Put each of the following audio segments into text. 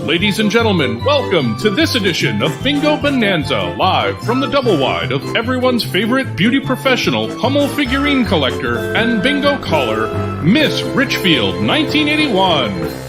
Ladies and gentlemen, welcome to this edition of Bingo Bonanza, live from the double wide of everyone's favorite beauty professional, Hummel figurine collector, and bingo caller, Miss Richfield 1981.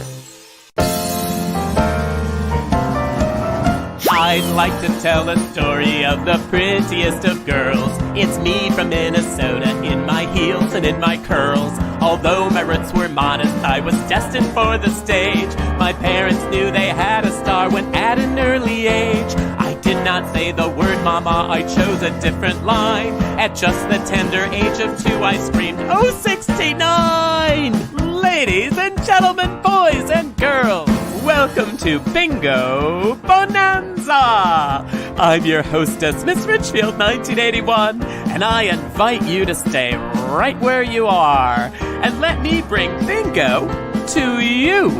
I'd like to tell a story of the prettiest of girls. It's me from Minnesota, in my heels and in my curls. Although my roots were modest, I was destined for the stage. My parents knew they had a star when at an early age. I did not say the word mama, I chose a different line. At just the tender age of 2, I screamed, "Oh, 69!" Ladies and gentlemen, boys and girls, welcome to Bingo Bonanza! I'm your hostess, Miss Richfield 1981, and I invite you to stay right where you are and let me bring bingo to you.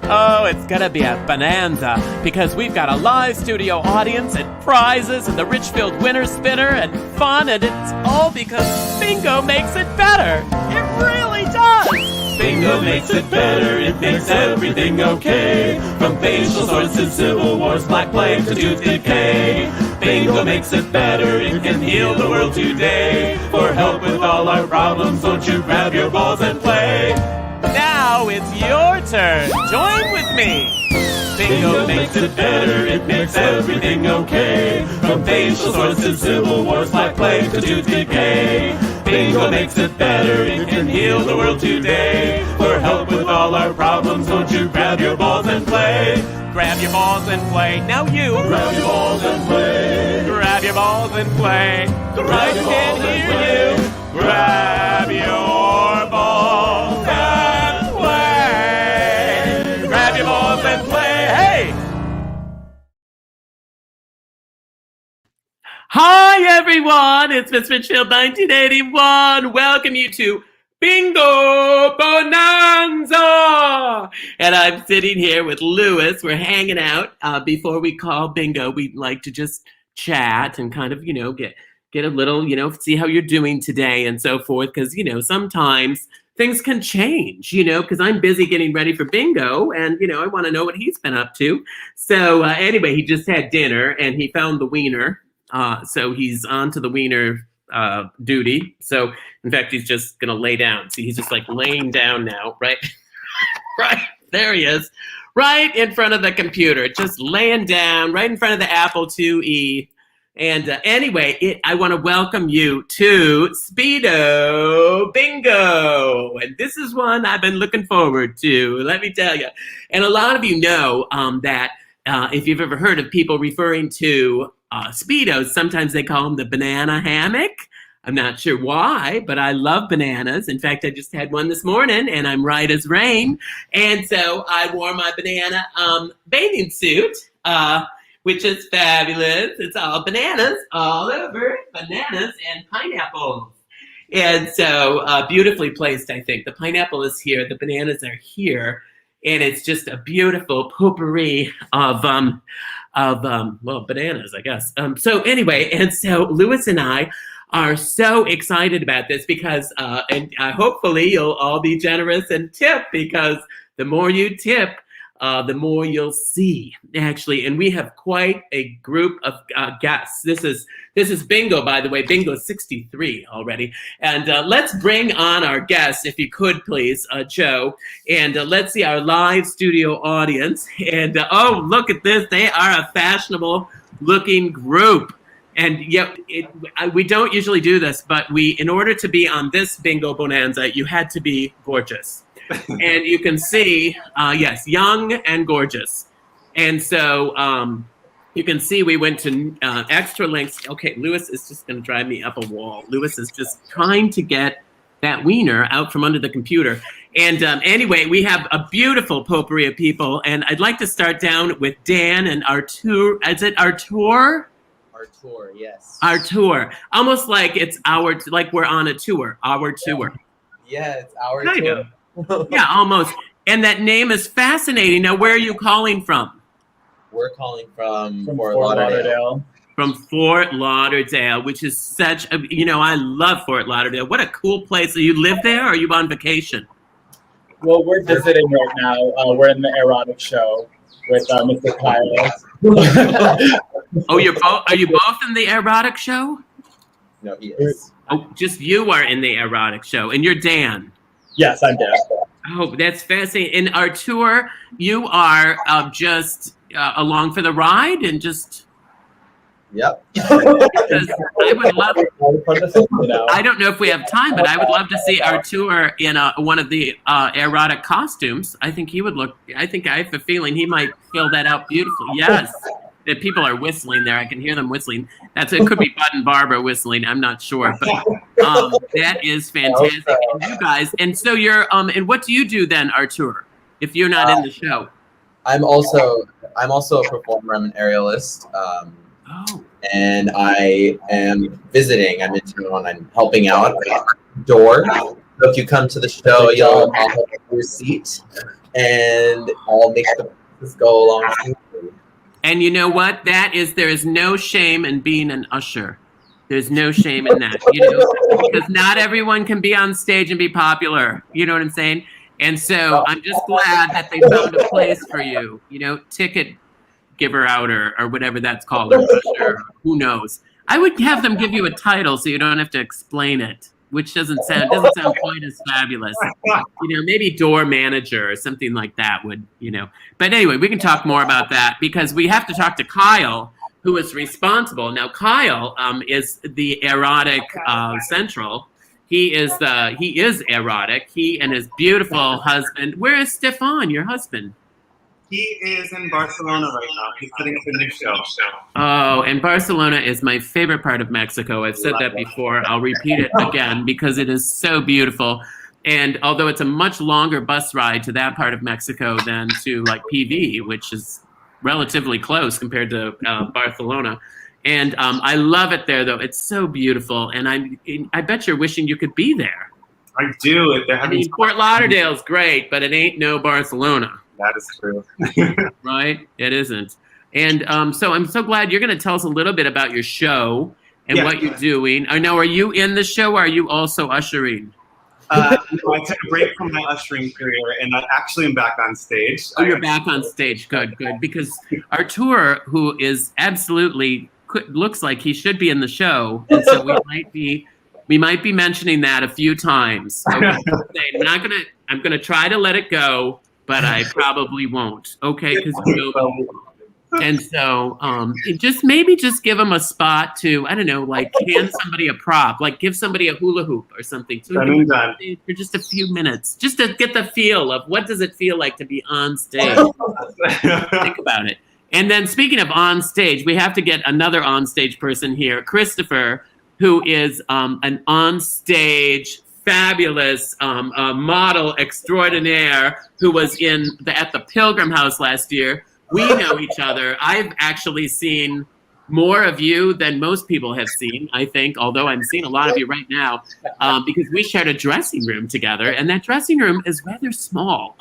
Oh, it's gonna be a bonanza because we've got a live studio audience and prizes and the Richfield winner spinner and fun, and it's all because bingo makes it better. It really does! Bingo makes it better, it makes everything okay. From facial sores to civil wars, black plague to tooth decay. Bingo makes it better, it can heal the world today. For help with all our problems, don't you grab your balls and play. Now it's your turn, join with me. Bingo makes it better, it makes everything okay. From facial sores to civil wars, black plague to tooth decay. Bingo makes it better, it can heal the world today. For help with all our problems, won't you grab your balls and play? Grab your balls and play, now you. Grab your balls and play. Grab your balls and play. I can hear you. Grab your balls and play. Grab your balls and play, hey! Hi everyone, it's Miss Richfield 1981. Welcome you to Bingo Bonanza! And I'm sitting here with Lewis. We're hanging out. Before we call bingo, we'd like to just chat and kind of, get a little, see how you're doing today and so forth. Because, sometimes things can change, because I'm busy getting ready for bingo and, I want to know what he's been up to. So anyway, he just had dinner and he found the wiener. So he's on to the wiener duty. So, in fact, he's just going to lay down. See, he's just like laying down now, right? Right, there he is, right in front of the computer, just laying down right in front of the Apple IIe. And anyway, I want to welcome you to Speedo Bingo. And this is one I've been looking forward to, let me tell you. And a lot of you know that if you've ever heard of people referring to Speedos, sometimes they call them the banana hammock. I'm not sure why, but I love bananas. In fact, I just had one this morning and I'm right as rain. And so I wore my banana bathing suit, which is fabulous. It's all bananas all over, bananas and pineapples. And so beautifully placed, I think. The pineapple is here, the bananas are here. And it's just a beautiful potpourri of bananas, I guess. So anyway, and so Lewis and I are so excited about this because, hopefully you'll all be generous and tip, because the more you tip, the more you'll see, actually. And we have quite a group of guests. This is bingo, by the way. Bingo 63 already. And let's bring on our guests, if you could, please, Joe. And let's see our live studio audience. And oh, look at this. They are a fashionable-looking group. And yet, we don't usually do this, but in order to be on this Bingo Bonanza, you had to be gorgeous. And you can see, yes, young and gorgeous. And so you can see we went to extra lengths. Okay, Lewis is just going to drive me up a wall. Lewis is just trying to get that wiener out from under the computer. And anyway, we have a beautiful potpourri of people. And I'd like to start down with Dan and Artur. Is it Artur? Tour, yes. Our tour, almost like it's like we're on a tour. Our tour. Yeah, it's our kind tour. Of. Yeah, almost. And that name is fascinating. Now, where are you calling from? We're calling from Fort Lauderdale. From Fort Lauderdale, which is such a, I love Fort Lauderdale. What a cool place. Do you live there or are you on vacation? Well, we're visiting right now. We're in the erotic show. with Mr. Kyle. Oh, you're both. Are you both in the erotic show? No, he is. Oh, just you are in the erotic show, and you're Dan. Yes, I'm Dan. Oh, that's fascinating. In our tour, you are just along for the ride and just. Yep. Because I would love. I don't know if we have time, but I would love to see Artur in one of the erotic costumes. I think he would look. I have a feeling he might fill that out beautifully. Yes, the people are whistling there. I can hear them whistling. It could be Bud and Barbara whistling. I'm not sure, but that is fantastic. And you guys, and so you're. And what do you do then, Artur? If you're not in the show, I'm also a performer. I'm an aerialist. And I am visiting. I'm in town. I'm helping out door. So if you come to the show, I'll have your seat, and I'll make the process go along smoothly. And you know what? There is no shame in being an usher. There's no shame in that, because not everyone can be on stage and be popular. You know what I'm saying? And so I'm just glad that they found a place for you. Ticket giver out or whatever that's called, or who knows. I would have them give you a title so you don't have to explain it, which doesn't sound quite as fabulous. Maybe door manager or something like that would. But anyway, we can talk more about that because we have to talk to Kyle, who is responsible. Now, Kyle is the erotic central. He is erotic. He and his beautiful husband. Where is Stefan, your husband? He is in Barcelona right now. He's setting up a new show. Oh, and Barcelona is my favorite part of Mexico. I've said that before. I'll repeat it again because it is so beautiful. And although it's a much longer bus ride to that part of Mexico than to like PV, which is relatively close compared to Barcelona. And I love it there, though. It's so beautiful. And I bet you're wishing you could be there. I do. Fort Lauderdale's great, but it ain't no Barcelona. That is true. Right? It isn't. And so I'm so glad you're going to tell us a little bit about your show and what you're doing. Now, are you in the show or are you also ushering? No, I took a break from my ushering career and I actually am back on stage. Oh, you're back on stage. Good. Because Artur, who is absolutely looks like he should be in the show, and so we might be mentioning that a few times. Okay? I'm gonna try to let it go. But I probably won't. Okay, because and so just give them a spot to hand somebody a prop, like give somebody a hula hoop or something for just a few minutes, just to get the feel of what does it feel like to be on stage. Think about it. And then speaking of on stage, we have to get another on stage person here, Christopher, who is an on stage fabulous model extraordinaire who was at the Pilgrim House last year. We know each other. I've actually seen more of you than most people have seen, I think, although I'm seeing a lot of you right now, because we shared a dressing room together, and that dressing room is rather small.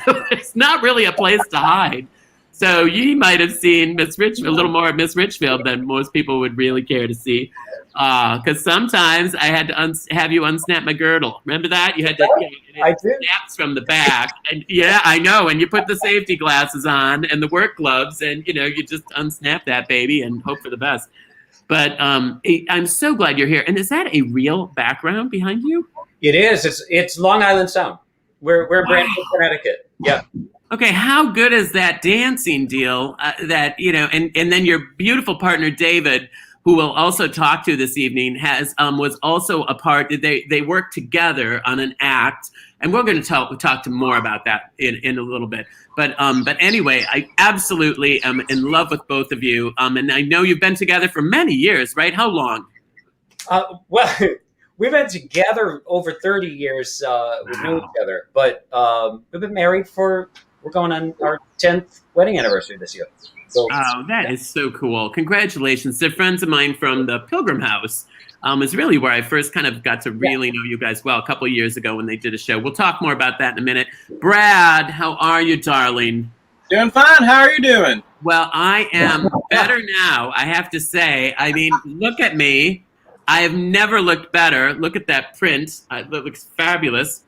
So it's not really a place to hide. So you might have seen a little more of Miss Richfield than most people would really care to see. Because sometimes I had to have you unsnap my girdle. Remember that? You had to snaps from the back. And yeah, I know. And you put the safety glasses on and the work gloves and, you just unsnap that baby and hope for the best. But I'm so glad you're here. And is that a real background behind you? It is. It's Long Island Sound. We're Branford, Connecticut. Yeah. Okay, how good is that dancing deal? And then your beautiful partner David, who we'll also talk to this evening, was also a part. They worked together on an act, and we're going to talk to more about that in a little bit. But anyway, I absolutely am in love with both of you, and I know you've been together for many years, right? How long? Well, we've been together over 30 years. We've known each other, but we've been married we're going on our 10th wedding anniversary this year. So, that is so cool. Congratulations. They're friends of mine from the Pilgrim House. Is really where I first kind of got to really know you guys well a couple of years ago when they did a show. We'll talk more about that in a minute. Brad, how are you, darling? Doing fine. How are you doing? Well, I am better now, I have to say. I mean, look at me. I have never looked better. Look at that print. It looks fabulous.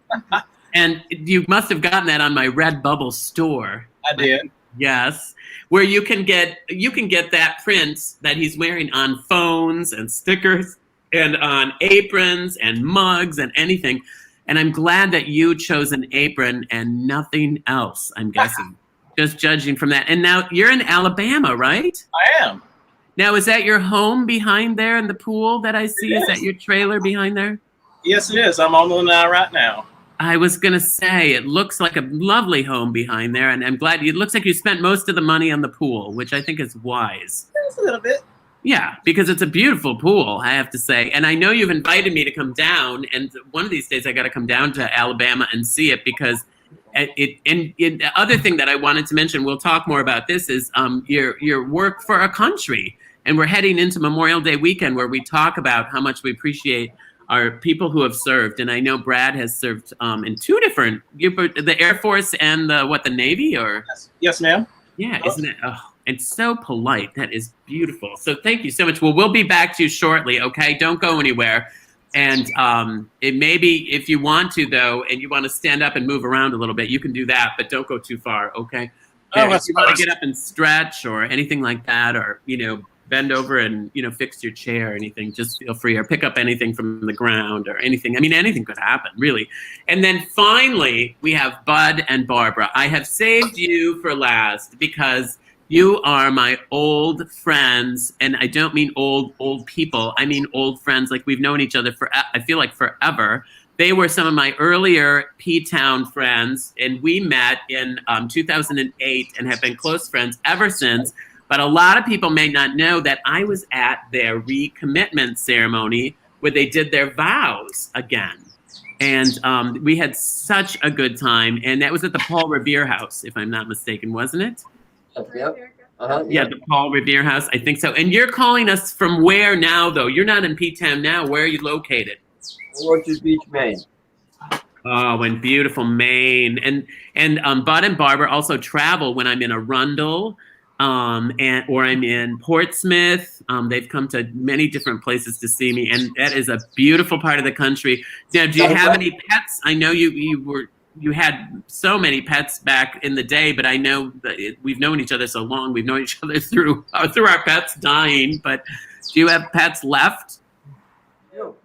And you must have gotten that on my Redbubble store. I did. Yes, where you can get that print that he's wearing on phones and stickers and on aprons and mugs and anything. And I'm glad that you chose an apron and nothing else, I'm guessing. Just judging from that. And now you're in Alabama, right? I am. Now, is that your home behind there in the pool that I see? Is that your trailer behind there? Yes, it is. I'm on the line right now. I was going to say, it looks like a lovely home behind there. And I'm glad it looks like you spent most of the money on the pool, which I think is wise. Just a little bit. Yeah, because it's a beautiful pool, I have to say. And I know you've invited me to come down. And one of these days I got to come down to Alabama and see it because the other thing that I wanted to mention, we'll talk more about this, is your work for our country. And we're heading into Memorial Day weekend where we talk about how much we appreciate our people who have served. And I know Brad has served in two different, the Air Force and the Navy, or? Yes, ma'am. Yeah, isn't it? Oh, it's so polite. That is beautiful. So thank you so much. Well, we'll be back to you shortly, okay? Don't go anywhere. And it may be, if you want to, though, and you want to stand up and move around a little bit, you can do that, but don't go too far, okay? If you want to get up and stretch or anything like that, or, bend over and, fix your chair or anything, just feel free, or pick up anything from the ground or anything. I mean, anything could happen, really. And then finally, we have Bud and Barbara. I have saved you for last because you are my old friends, and I don't mean old people. I mean old friends, like we've known each other for, I feel like, forever. They were some of my earlier P-Town friends, and we met in 2008 and have been close friends ever since. But a lot of people may not know that I was at their recommitment ceremony where they did their vows again. And we had such a good time. And that was at the Paul Revere House, if I'm not mistaken, wasn't it? Yep. Yeah, the Paul Revere House, I think so. And you're calling us from where now, though? You're not in P-Town now. Where are you located? Orchard Beach, Maine. Oh, in beautiful Maine. And Bud and Barbara also travel when I'm in Arundel. Or I'm in Portsmouth. They've come to many different places to see me, and that is a beautiful part of the country. Now, do you have any pets? I know you had so many pets back in the day, but I know that we've known each other so long. We've known each other through our pets dying. But do you have pets left? Yep.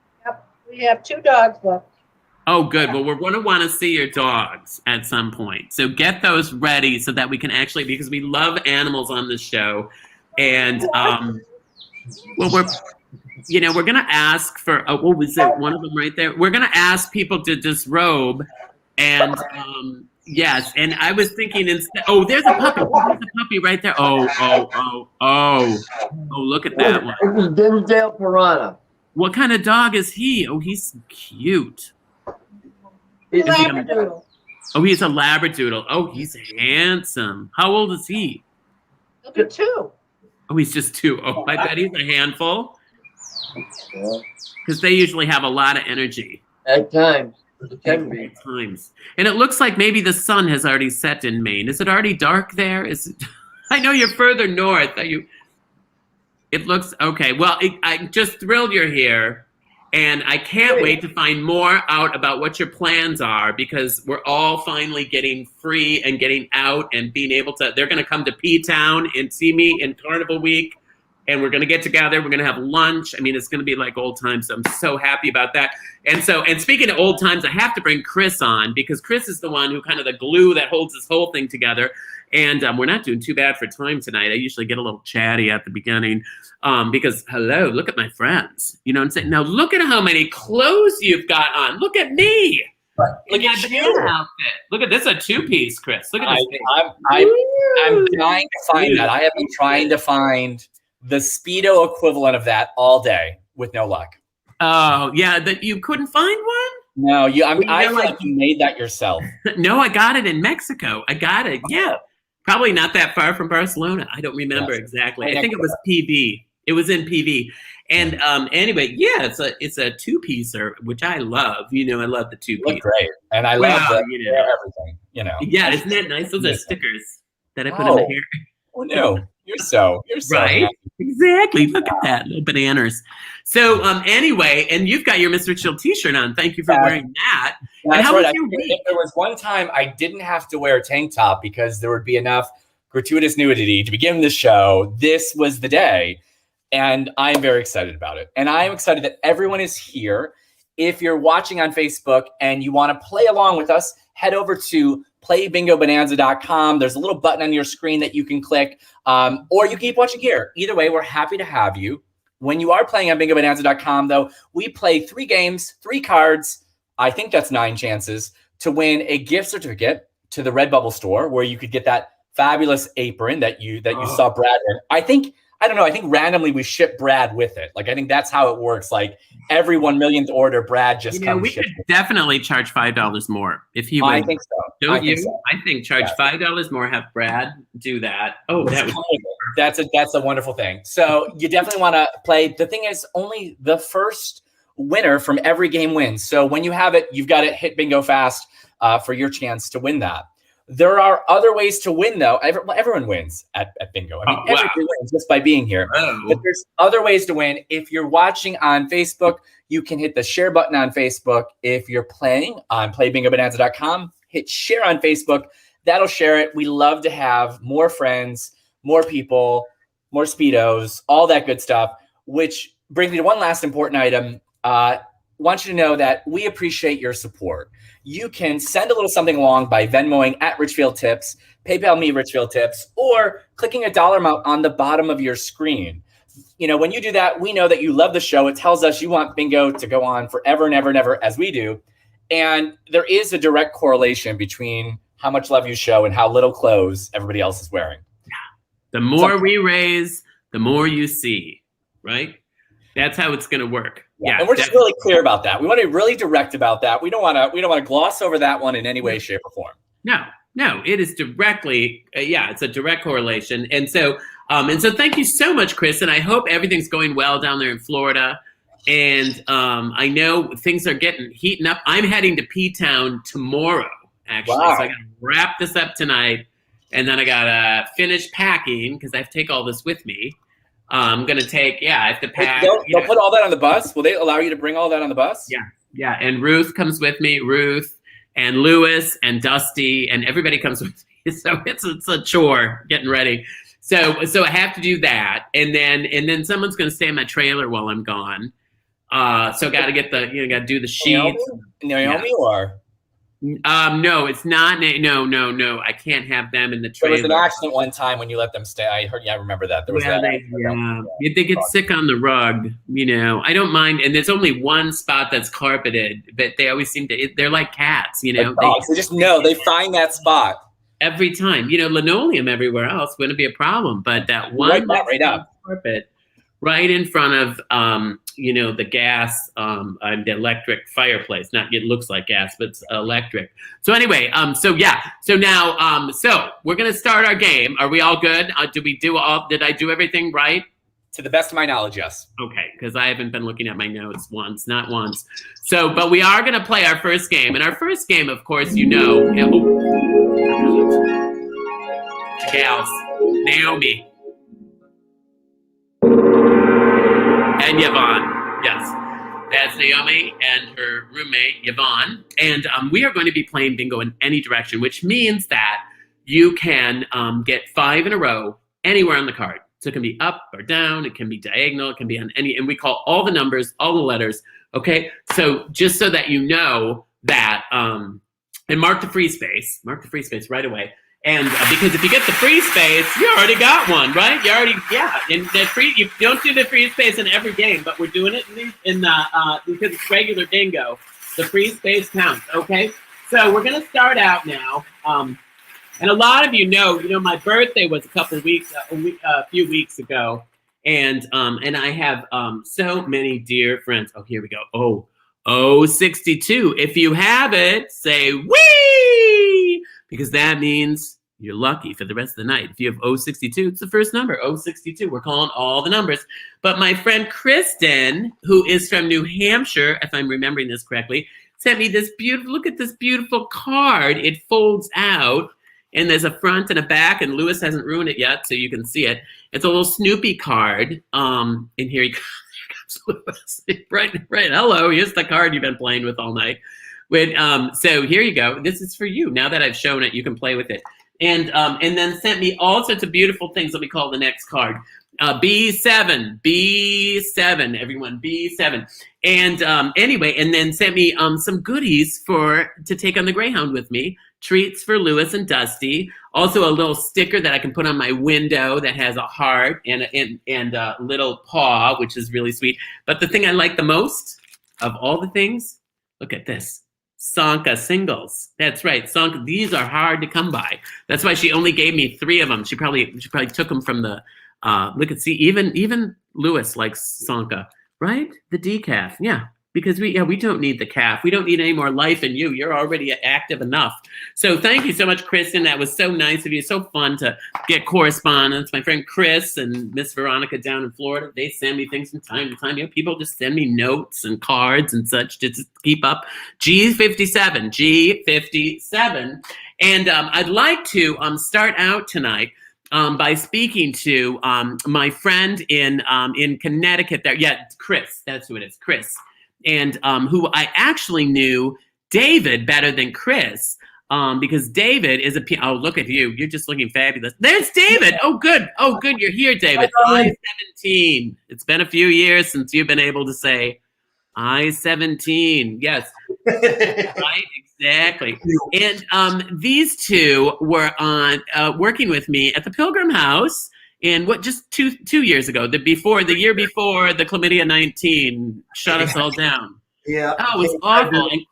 We have 2 dogs left. Oh, good. Well, we're going to want to see your dogs at some point. So get those ready so that we can actually, because we love animals on this show. And, we're going to ask for, what was it? One of them right there. We're going to ask people to disrobe. And, yes. And I was thinking instead, there's a puppy. There's a puppy right there. Oh, look at that one. This is Dinsdale Piranha. What kind of dog is he? Oh, he's cute. Labradoodle. Oh, he's a Labradoodle. Oh, he's handsome. How old is he? He'll be 2. Oh, he's just 2. Oh, I bet he's a handful. Because they usually have a lot of energy. At times. It can be. At times. And it looks like maybe the sun has already set in Maine. Is it already dark there? Is it? I know you're further north. Are you? It looks okay. Well, I'm just thrilled you're here. And I can't wait to find more out about what your plans are, because we're all finally getting free and getting out and being able to, they're going to come to P-Town and see me in Carnival Week, and we're going to get together. We're going to have lunch. I mean, it's going to be like old times. So I'm so happy about that. And speaking of old times, I have to bring Chris on, because Chris is the one who kind of the glue that holds this whole thing together. And we're not doing too bad for time tonight. I usually get a little chatty at the beginning because, hello, look at my friends. You know what I'm saying? Now, look at how many clothes you've got on. Look at me. Look at your outfit. Look at this, a 2-piece, Chris. Look at this. I'm trying to find that. I have been trying to find the Speedo equivalent of that all day with no luck. Oh, yeah, that you couldn't find one? No, I feel like you made that yourself. No, I got it in Mexico. I got it, yeah. Probably not that far from Barcelona. I don't remember exactly. I think it was PV. It was in PV. And anyway, yeah, it's a 2-piecer, which I love. I love the 2-piece. Look great. And I love everything, Yeah, isn't that nice? Those are stickers that I put in the hair. Oh, no. You're so right. happy. Exactly. Look at that. Little bananas. So anyway, and you've got your Mr. Chill t-shirt on. Thank you for wearing that. That's and how right. was your week? There was one time I didn't have to wear a tank top because there would be enough gratuitous nudity to begin the show, this was the day. And I'm very excited about it. And I'm excited that everyone is here. If you're watching on Facebook and you want to play along with us, head over to playbingobonanza.com. There's a little button on your screen that you can click, or you keep watching here. Either way, we're happy to have you. When you are playing on bingobonanza.com, though, we play 3 games, 3 cards. I think that's 9 chances to win a gift certificate to the Redbubble store, where you could get that fabulous apron that you saw Brad in. I don't know. I think randomly we ship Brad with it. Like, I think that's how it works. Like, every 1 millionth order, Brad just comes. We could definitely charge $5 more if he would. I think so. Don't you? I think charge $5 more. Have Brad do that. Oh, that's a wonderful thing. So you definitely want to play. The thing is, only the first winner from every game wins. So when you have it, you've got to hit bingo fast for your chance to win that. There are other ways to win, though. Everyone wins at bingo. I mean, everyone wins just by being here. Oh. But there's other ways to win. If you're watching on Facebook, you can hit the share button on Facebook. If you're playing on playbingobonanza.com, hit share on Facebook. That'll share it. We love to have more friends, more people, more Speedos, all that good stuff, which brings me to one last important item. Want you to know that we appreciate your support. You can send a little something along by Venmoing at Richfield Tips, PayPal me Richfield Tips, or clicking a dollar amount on the bottom of your screen. You know, when you do that, we know that you love the show. It tells us you want bingo to go on forever and ever and ever, as we do. And there is a direct correlation between how much love you show and how little clothes everybody else is wearing. The more we raise, the more you see, right? That's how it's going to work. Yeah, and we're just really clear about that. We want to be really direct about that. We don't want to gloss over that one in any way, shape, or form. No, it is directly. It's a direct correlation. And so thank you so much, Chris. And I hope everything's going well down there in Florida. And I know things are heating up. I'm heading to P-Town tomorrow, actually. Wow. So I got to wrap this up tonight, and then I got to finish packing because I have to take all this with me. I'm going to take, I have to pack. They'll put all that on the bus? Will they allow you to bring all that on the bus? Yeah. And Ruth comes with me, Ruth and Lewis and Dusty, and everybody comes with me. So it's a chore getting ready. So I have to do that. And then someone's going to stay in my trailer while I'm gone. So got to get got to do the sheets. Naomi or? No, it's not. No. I can't have them in the trailer. There was an accident one time when you let them stay. I remember that. There was they get sick on the rug. I don't mind. And there's only one spot that's carpeted, but they always seem to. They're like cats. They just know they find that spot every time. Linoleum everywhere else wouldn't be a problem, but that one right up carpet right in front of the gas, the electric fireplace. It looks like gas, but it's electric. So anyway, so now, so we're gonna start our game. Are we all good? Did I do everything right? To the best of my knowledge, yes. Okay, because I haven't been looking at my notes not once. So, but we are gonna play our first game, and our first game, of course, gals, Naomi. And Yvonne, yes. That's Naomi and her roommate, Yvonne. And we are going to be playing bingo in any direction, which means that you can get 5 in a row anywhere on the card. So it can be up or down, it can be diagonal, it can be on any, and we call all the numbers, all the letters, okay? So just so that you know that, and mark the free space right away. And because if you get the free space, you already got one, right? And you don't do the free space in every game, but we're doing it in because it's regular bingo. The free space counts, okay? So we're gonna start out now. And a lot of you know, my birthday was a few weeks ago, and I have so many dear friends. Oh, here we go. Oh, 62. If you have it, say wee, because that means you're lucky for the rest of the night. If you have 062, it's the first number, 062. We're calling all the numbers. But my friend Kristen, who is from New Hampshire, if I'm remembering this correctly, sent me this look at this beautiful card. It folds out, and there's a front and a back, and Lewis hasn't ruined it yet, so you can see it. It's a little Snoopy card. And here he comes, Lewis. Right. Hello, here's the card you've been playing with all night. So here you go. This is for you. Now that I've shown it, you can play with it. and then sent me all sorts of beautiful things. Let me call the next card. B7, everyone, B7. And anyway, and then sent me some goodies to take on the Greyhound with me. Treats for Lewis and Dusty. Also a little sticker that I can put on my window that has a heart and a little paw, which is really sweet. But the thing I like the most of all the things, look at this. Sanka singles. That's right. Sanka, these are hard to come by. That's why she only gave me 3 of them. She probably took them from the see, even Lewis likes Sanka, right? The decaf. Yeah. Because we don't need the calf. We don't need any more life in you. You're already active enough. So thank you so much, Kristen. That was so nice of you. So fun to get correspondence. My friend Chris and Miss Veronica down in Florida, they send me things from time to time. You know, people just send me notes and cards and such to just keep up. G57. And I'd like to start out tonight by speaking to my friend in Connecticut there. Yeah, Chris. That's who it is, Chris. And who I actually knew David better than Chris, because David is oh, look at you. You're just looking fabulous. There's David. Oh, good. You're here, David. I-17. It's been a few years since you've been able to say I-17. Yes. Right, exactly. And these two were on working with me at the Pilgrim House. And just two years ago, the year before the chlamydia 19 shut us all down. Yeah. Oh, it was awful. And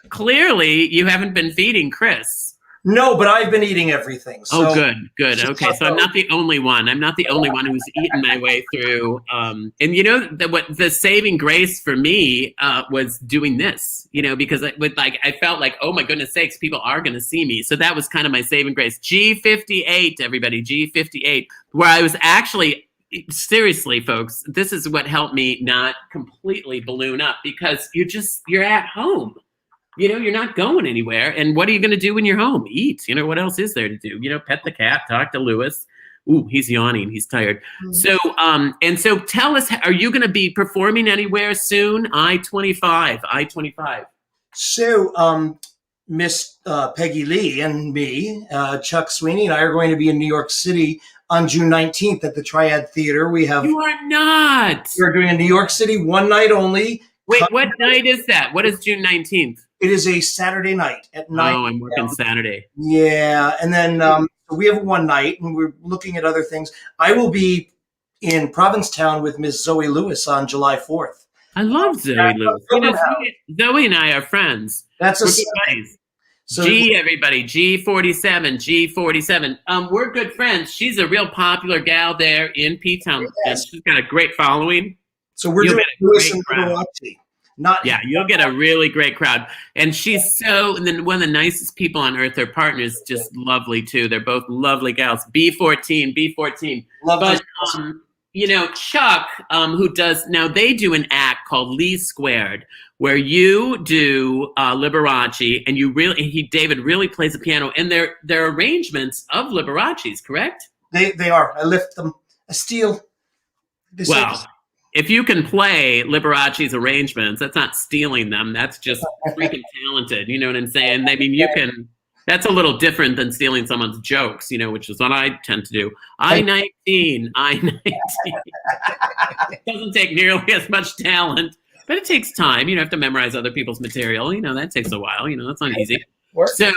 clearly, you haven't been feeding Chris. No, but I've been eating everything. So. Oh, good. Okay, so I'm not the only one. I'm not the only one who's eaten my way through. And you know what the saving grace for me was doing this. You know, because I felt like, oh my goodness sakes, people are going to see me. So that was kind of my saving grace. G58, everybody, G58, where I was actually. Seriously, folks, this is what helped me not completely balloon up, because you're at home. You know, you're not going anywhere. And what are you going to do when you're home? Eat. You know, what else is there to do? You know, pet the cat, talk to Lewis. Ooh, he's yawning. He's tired. Mm-hmm. So tell us, are you going to be performing anywhere soon? I-25. So, Miss Peggy Lee and me, Chuck Sweeney and I are going to be in New York City on June 19th at the Triad Theater. You are not. We're doing a New York City one night only. Wait, what night is that? What is June 19th? It is a Saturday night at 9. Oh, I'm working Saturday. Yeah, and then we have one night, and we're looking at other things. I will be in Provincetown with Miss Zoe Lewis on July 4th. I love Zoe Lewis. You know, Zoe and I are friends. That's we're good buddies. So everybody, G47. We're good friends. She's a real popular gal there in P-Town, and she's got a great following. So we're doing Lewis and Liberace. You'll get a really great crowd. And she's and then one of the nicest people on earth. Her partner's just lovely too. They're both lovely gals. B14. But you know, Chuck, who does now, they do an act called Lee Squared, where you do Liberace, and David really plays the piano, and they're arrangements of Liberace's, correct? They are. I lift them. I steal. Well. If you can play Liberace's arrangements, that's not stealing them. That's just freaking talented. You know what I'm saying? I mean, that's a little different than stealing someone's jokes, you know, which is what I tend to do. I-19. It doesn't take nearly as much talent, but it takes time. You have to memorize other people's material. You know, that takes a while. You know, that's not easy. So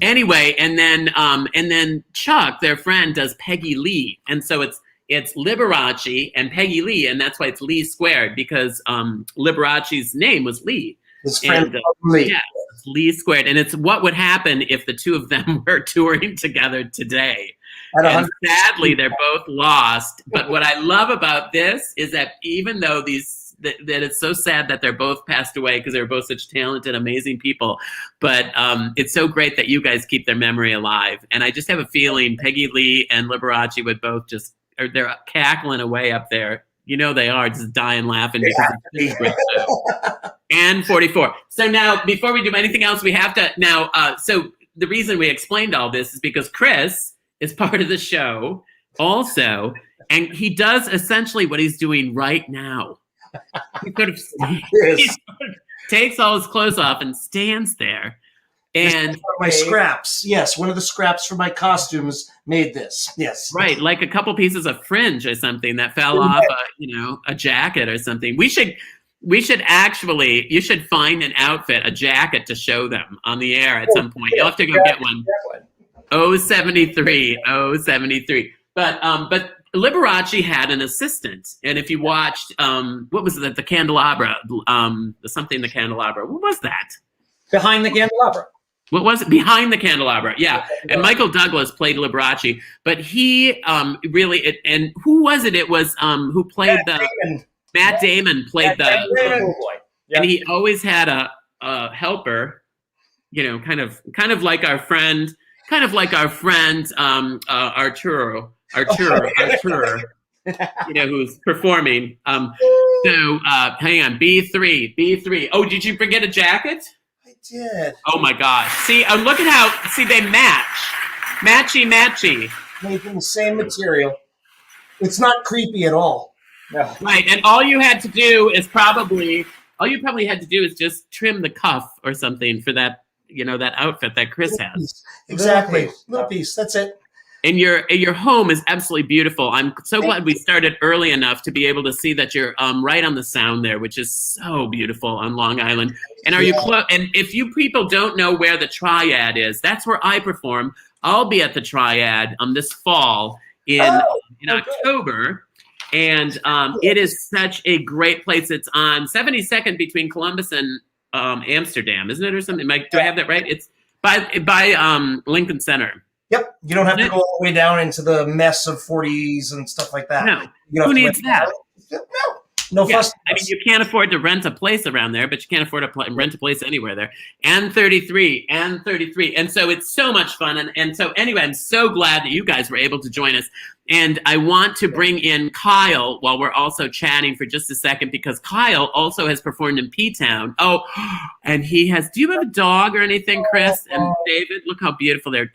anyway, and then Chuck, their friend, does Peggy Lee. And so it's Liberace and Peggy Lee, and that's why it's Lee Squared, because Liberace's name was Lee. His friend Lee. Yeah, it's Lee Squared. And it's what would happen if the two of them were touring together today. And sadly, they're both lost. But what I love about this is that even though that it's so sad that they're both passed away, because they were both such talented, amazing people. But it's so great that you guys keep their memory alive. And I just have a feeling Peggy Lee and Liberace would both they're cackling away up there. You know they are, just dying laughing. And 44. So now, before we do anything else, we have to now. So the reason we explained all this is because Chris is part of the show also, and he does essentially what he's doing right now. He takes all his clothes off and stands there. And my scraps. Yes, one of the scraps from my costumes made this. Yes. right, like a couple pieces of fringe or something that fell off a jacket or something. We should actually, you should find an outfit, a jacket to show them on the air at some point. You'll have to go get one. 073. But Liberace had an assistant, and if you watched, what was it? The Candelabra, the Candelabra. What was that? Behind the Candelabra. What was it? Behind the Candelabra, yeah. And Michael Douglas played Liberace, but he really, and who was it? It was who played Matt Damon played and he always had a helper, kind of like our friend, Arturo, who's performing. So hang on, B3. Oh, did you forget a jacket? I did. Oh my gosh! See, look at how they matchy. Made from the same material. It's not creepy at all. No. Right, and all you had to do is probably just trim the cuff or something for that, that outfit that Chris has. Exactly, little piece. That's it. And your home is absolutely beautiful. I'm so glad we started early enough to be able to see that you're right on the Sound there, which is so beautiful on Long Island. And are you and if you people don't know where the Triad is, that's where I perform. I'll be at the Triad this fall in October. And it is such a great place. It's on 72nd between Columbus and Amsterdam, isn't it, or something? Do I have that right? It's by Lincoln Center. Yep. You don't have to go all the way down into the mess of 40s and stuff like that. No. Who needs that? No fuss. I mean, you can't afford to rent a place around there, but you can't afford to rent a place anywhere there. And 33. And so it's so much fun. And so anyway, I'm so glad that you guys were able to join us. And I want to bring in Kyle while we're also chatting for just a second, because Kyle also has performed in P-Town. Oh, and he has, do you have a dog or anything, Chris and David? Look how beautiful they're.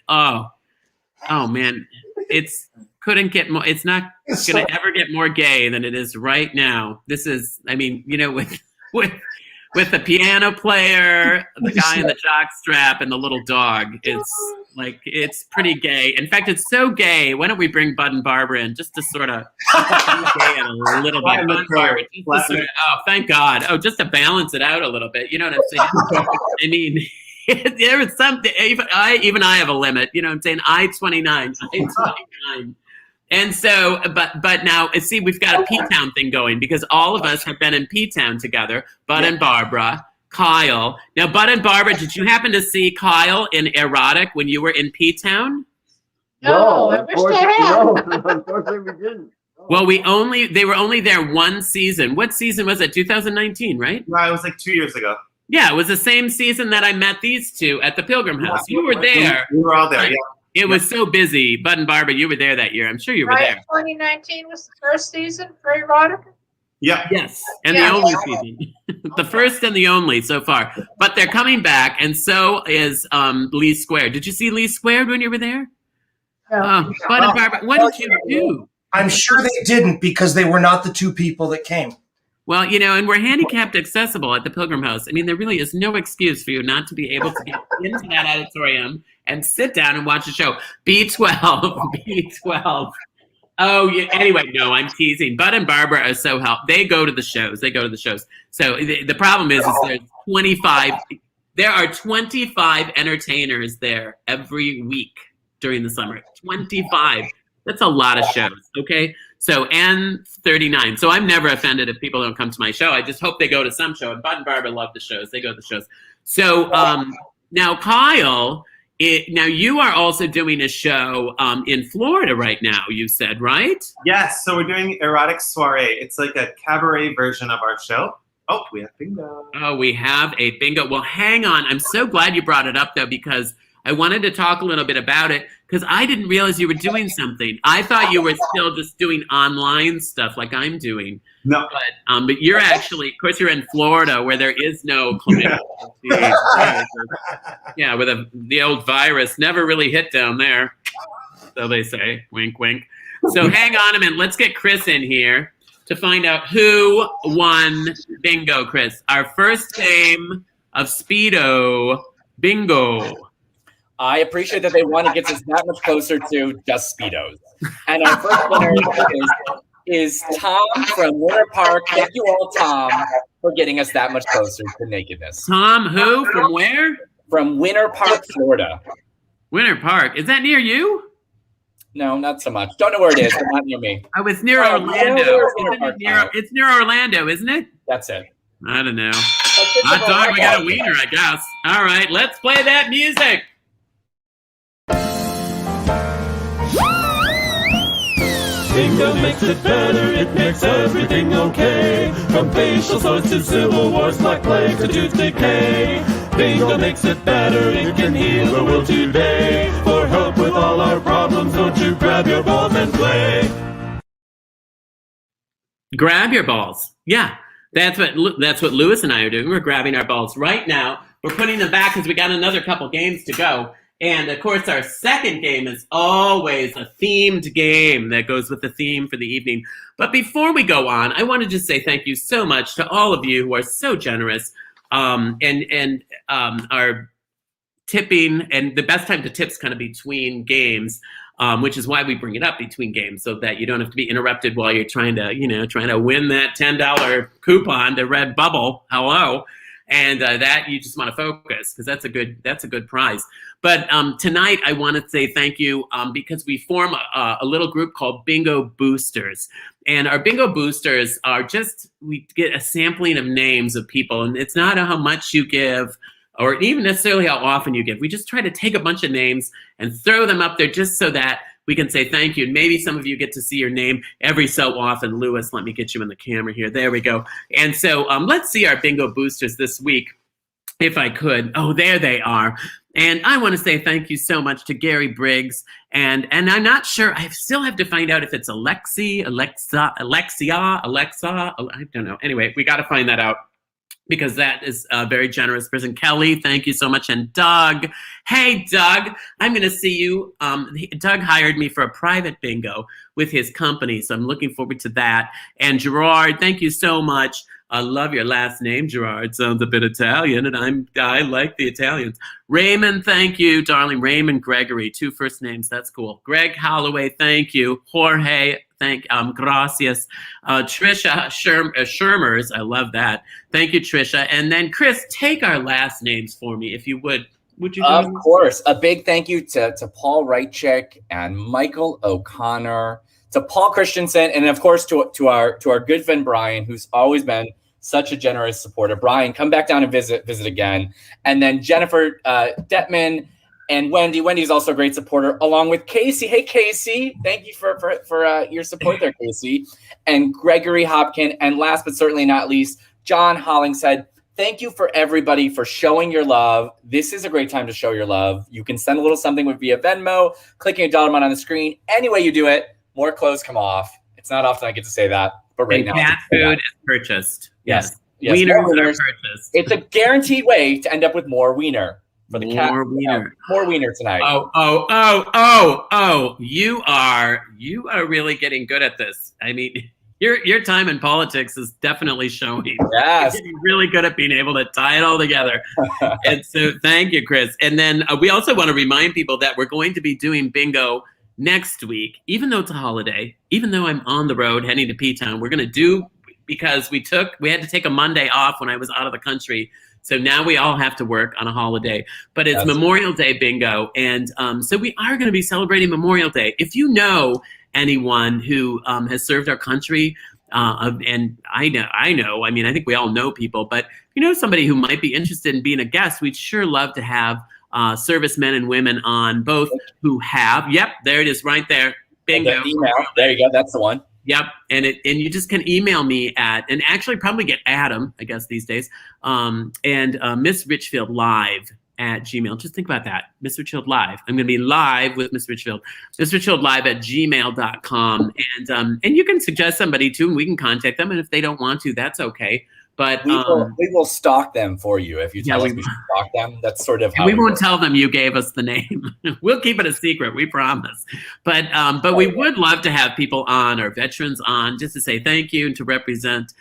Oh man, it's not going to ever get more gay than it is right now. This is, I mean, with the piano player, the guy in the jockstrap, and the little dog, it's pretty gay. In fact, it's so gay. Why don't we bring Bud and Barbara in just to sort of gay it a little bit? Bud and Barbara, thank God. Oh, just to balance it out a little bit. You know what I'm saying? I mean. There is something. Even I have a limit. You know what I'm saying? I-29. And so, but now, see, we've got a P-Town thing going because all of us have been in P-Town together. Bud and Barbara, Kyle. Now, Bud and Barbara, did you happen to see Kyle in Erotic when you were in P-Town? No, I wish I had. Unfortunately, we didn't. Well, they were only there one season. What season was it? 2019, right? No, it was like 2 years ago. Yeah, it was the same season that I met these two at the Pilgrim House. You were there. We were all there, yeah. It was so busy. Bud and Barbara, you were there that year. I'm sure you were there. 2019 was the first season for Erotica? Yeah. Yes, and the only season. The first and the only so far. But they're coming back, and so is Lee Squared. Did you see Lee Squared when you were there? No. Bud and Barbara, what did you do? I'm sure they didn't because they were not the two people that came. Well, and we're handicapped accessible at the Pilgrim House. I mean, there really is no excuse for you not to be able to get into that auditorium and sit down and watch a show. B12. Oh, yeah. Anyway, no, I'm teasing. Bud and Barbara are so helpful. They go to the shows. So the problem is there's 25. There are 25 entertainers there every week during the summer. 25. That's a lot of shows, okay? So, and 39. So I'm never offended if people don't come to my show. I just hope they go to some show. And Bud and Barbara love the shows. They go to the shows. So now, Kyle, now you are also doing a show in Florida right now, you said, right? Yes. So we're doing Erotic Soiree. It's like a cabaret version of our show. Oh, we have bingo. Oh, we have a bingo. Well, hang on. I'm so glad you brought it up, though, because I wanted to talk a little bit about it because I didn't realize you were doing something. I thought you were still just doing online stuff like I'm doing. No. But you're actually, of course, you're in Florida where there is no chlamydia. Yeah, with the old virus never really hit down there. So they say, wink, wink. So hang on a minute. Let's get Chris in here to find out who won bingo, Chris. Our first game of Speedo Bingo. I appreciate that they want to get us that much closer to just Speedos. And our first winner is Tom from Winter Park. Thank you all, Tom, for getting us that much closer to nakedness. Tom who? From where? From Winter Park, Florida. Winter Park. Is that near you? No, not so much. Don't know where it is, but not near me. I was near Orlando. It's near Orlando, isn't it? That's it. I don't know. Hot dog, we got a wiener, I guess. All right, let's play that music. Bingo makes it better, it makes everything okay. From facial sores to civil wars, black plague to tooth decay. Bingo makes it better, it can heal the world today. For help with all our problems, don't you grab your balls and play. Grab your balls. Yeah, that's what Lewis and I are doing. We're grabbing our balls right now. We're putting them back because we got another couple games to go. And, of course, our second game is always a themed game that goes with the theme for the evening. But before we go on, I want to just say thank you so much to all of you who are so generous and are tipping. And the best time to tip is kind of between games, which is why we bring it up between games so that you don't have to be interrupted while you're trying to win that $10 coupon to Redbubble. Hello. And that you just want to focus because that's a good prize. But tonight I want to say thank you because we form a little group called Bingo Boosters. And our Bingo Boosters are we get a sampling of names of people. And it's not how much you give or even necessarily how often you give. We just try to take a bunch of names and throw them up there just so that we can say thank you. And maybe some of you get to see your name every so often. Lewis, let me get you in the camera here. There we go. And so let's see our Bingo Boosters this week, if I could. Oh, there they are. And I want to say thank you so much to Gary Briggs. And I'm not sure. I still have to find out if it's Alexa, I don't know. Anyway, we got to find that out, because that is a very generous person. Kelly, thank you so much. And Doug, hey, Doug, I'm going to see you. Doug hired me for a private bingo with his company, so I'm looking forward to that. And Gerard, thank you so much. I love your last name, Gerard. Sounds a bit Italian, and I like the Italians. Raymond, thank you, darling. Raymond Gregory, 2 first names. That's cool. Greg Holloway, thank you. Jorge, gracias. Trisha Shermers, I love that. Thank you, Trisha. And then Chris, take our last names for me, if you would. Would you? Of course. A big thank you to Paul Reitchick and Michael O'Connor, to Paul Christensen, and of course to our good friend Brian, who's always been such a generous supporter. Brian, come back down and visit again. And then Jennifer Detman and Wendy. Wendy's also a great supporter, along with Casey. Hey, Casey. Thank you for your support there, Casey. And Gregory Hopkin. And last but certainly not least, John Hollingshead. Thank you for everybody for showing your love. This is a great time to show your love. You can send a little something via Venmo, clicking a dollar amount on the screen. Any way you do it, more clothes come off. It's not often I get to say that, but right now. Cat food is purchased. Yes. Wieners are purchased. It's a guaranteed way to end up with more wiener for the cat. More wiener. More wiener tonight. Oh! You are really getting good at this. I mean, your time in politics is definitely showing. Yes. You're getting really good at being able to tie it all together. And so thank you, Chris. And then we also want to remind people that we're going to be doing bingo next week, even though it's a holiday, even though I'm on the road heading to P-Town. We're going to do, because we had to take a Monday off when I was out of the country. So now we all have to work on a holiday, but it's Memorial Day bingo. And so we are going to be celebrating Memorial Day. If you know anyone who has served our country, and I know, I mean, I think we all know people, but if you know somebody who might be interested in being a guest, we'd sure love to have servicemen and women on, both who have, there it is right there. Bingo. Email. There you go. That's the one. Yep. And you just can email me at, and actually probably get Adam, I guess these days, and Miss Richfield Live at Gmail. Just think about that. Miss Richfield Live. I'm going to be live with Miss Richfield. Miss Richfield Live at gmail.com. And you can suggest somebody too, and we can contact them. And if they don't want to, that's okay. But we will stalk them for you if you tell us we should stalk them. That's sort of how we won't tell them you gave us the name. We'll keep it a secret, we promise. But we would love to have people on, or veterans on, just to say thank you and to represent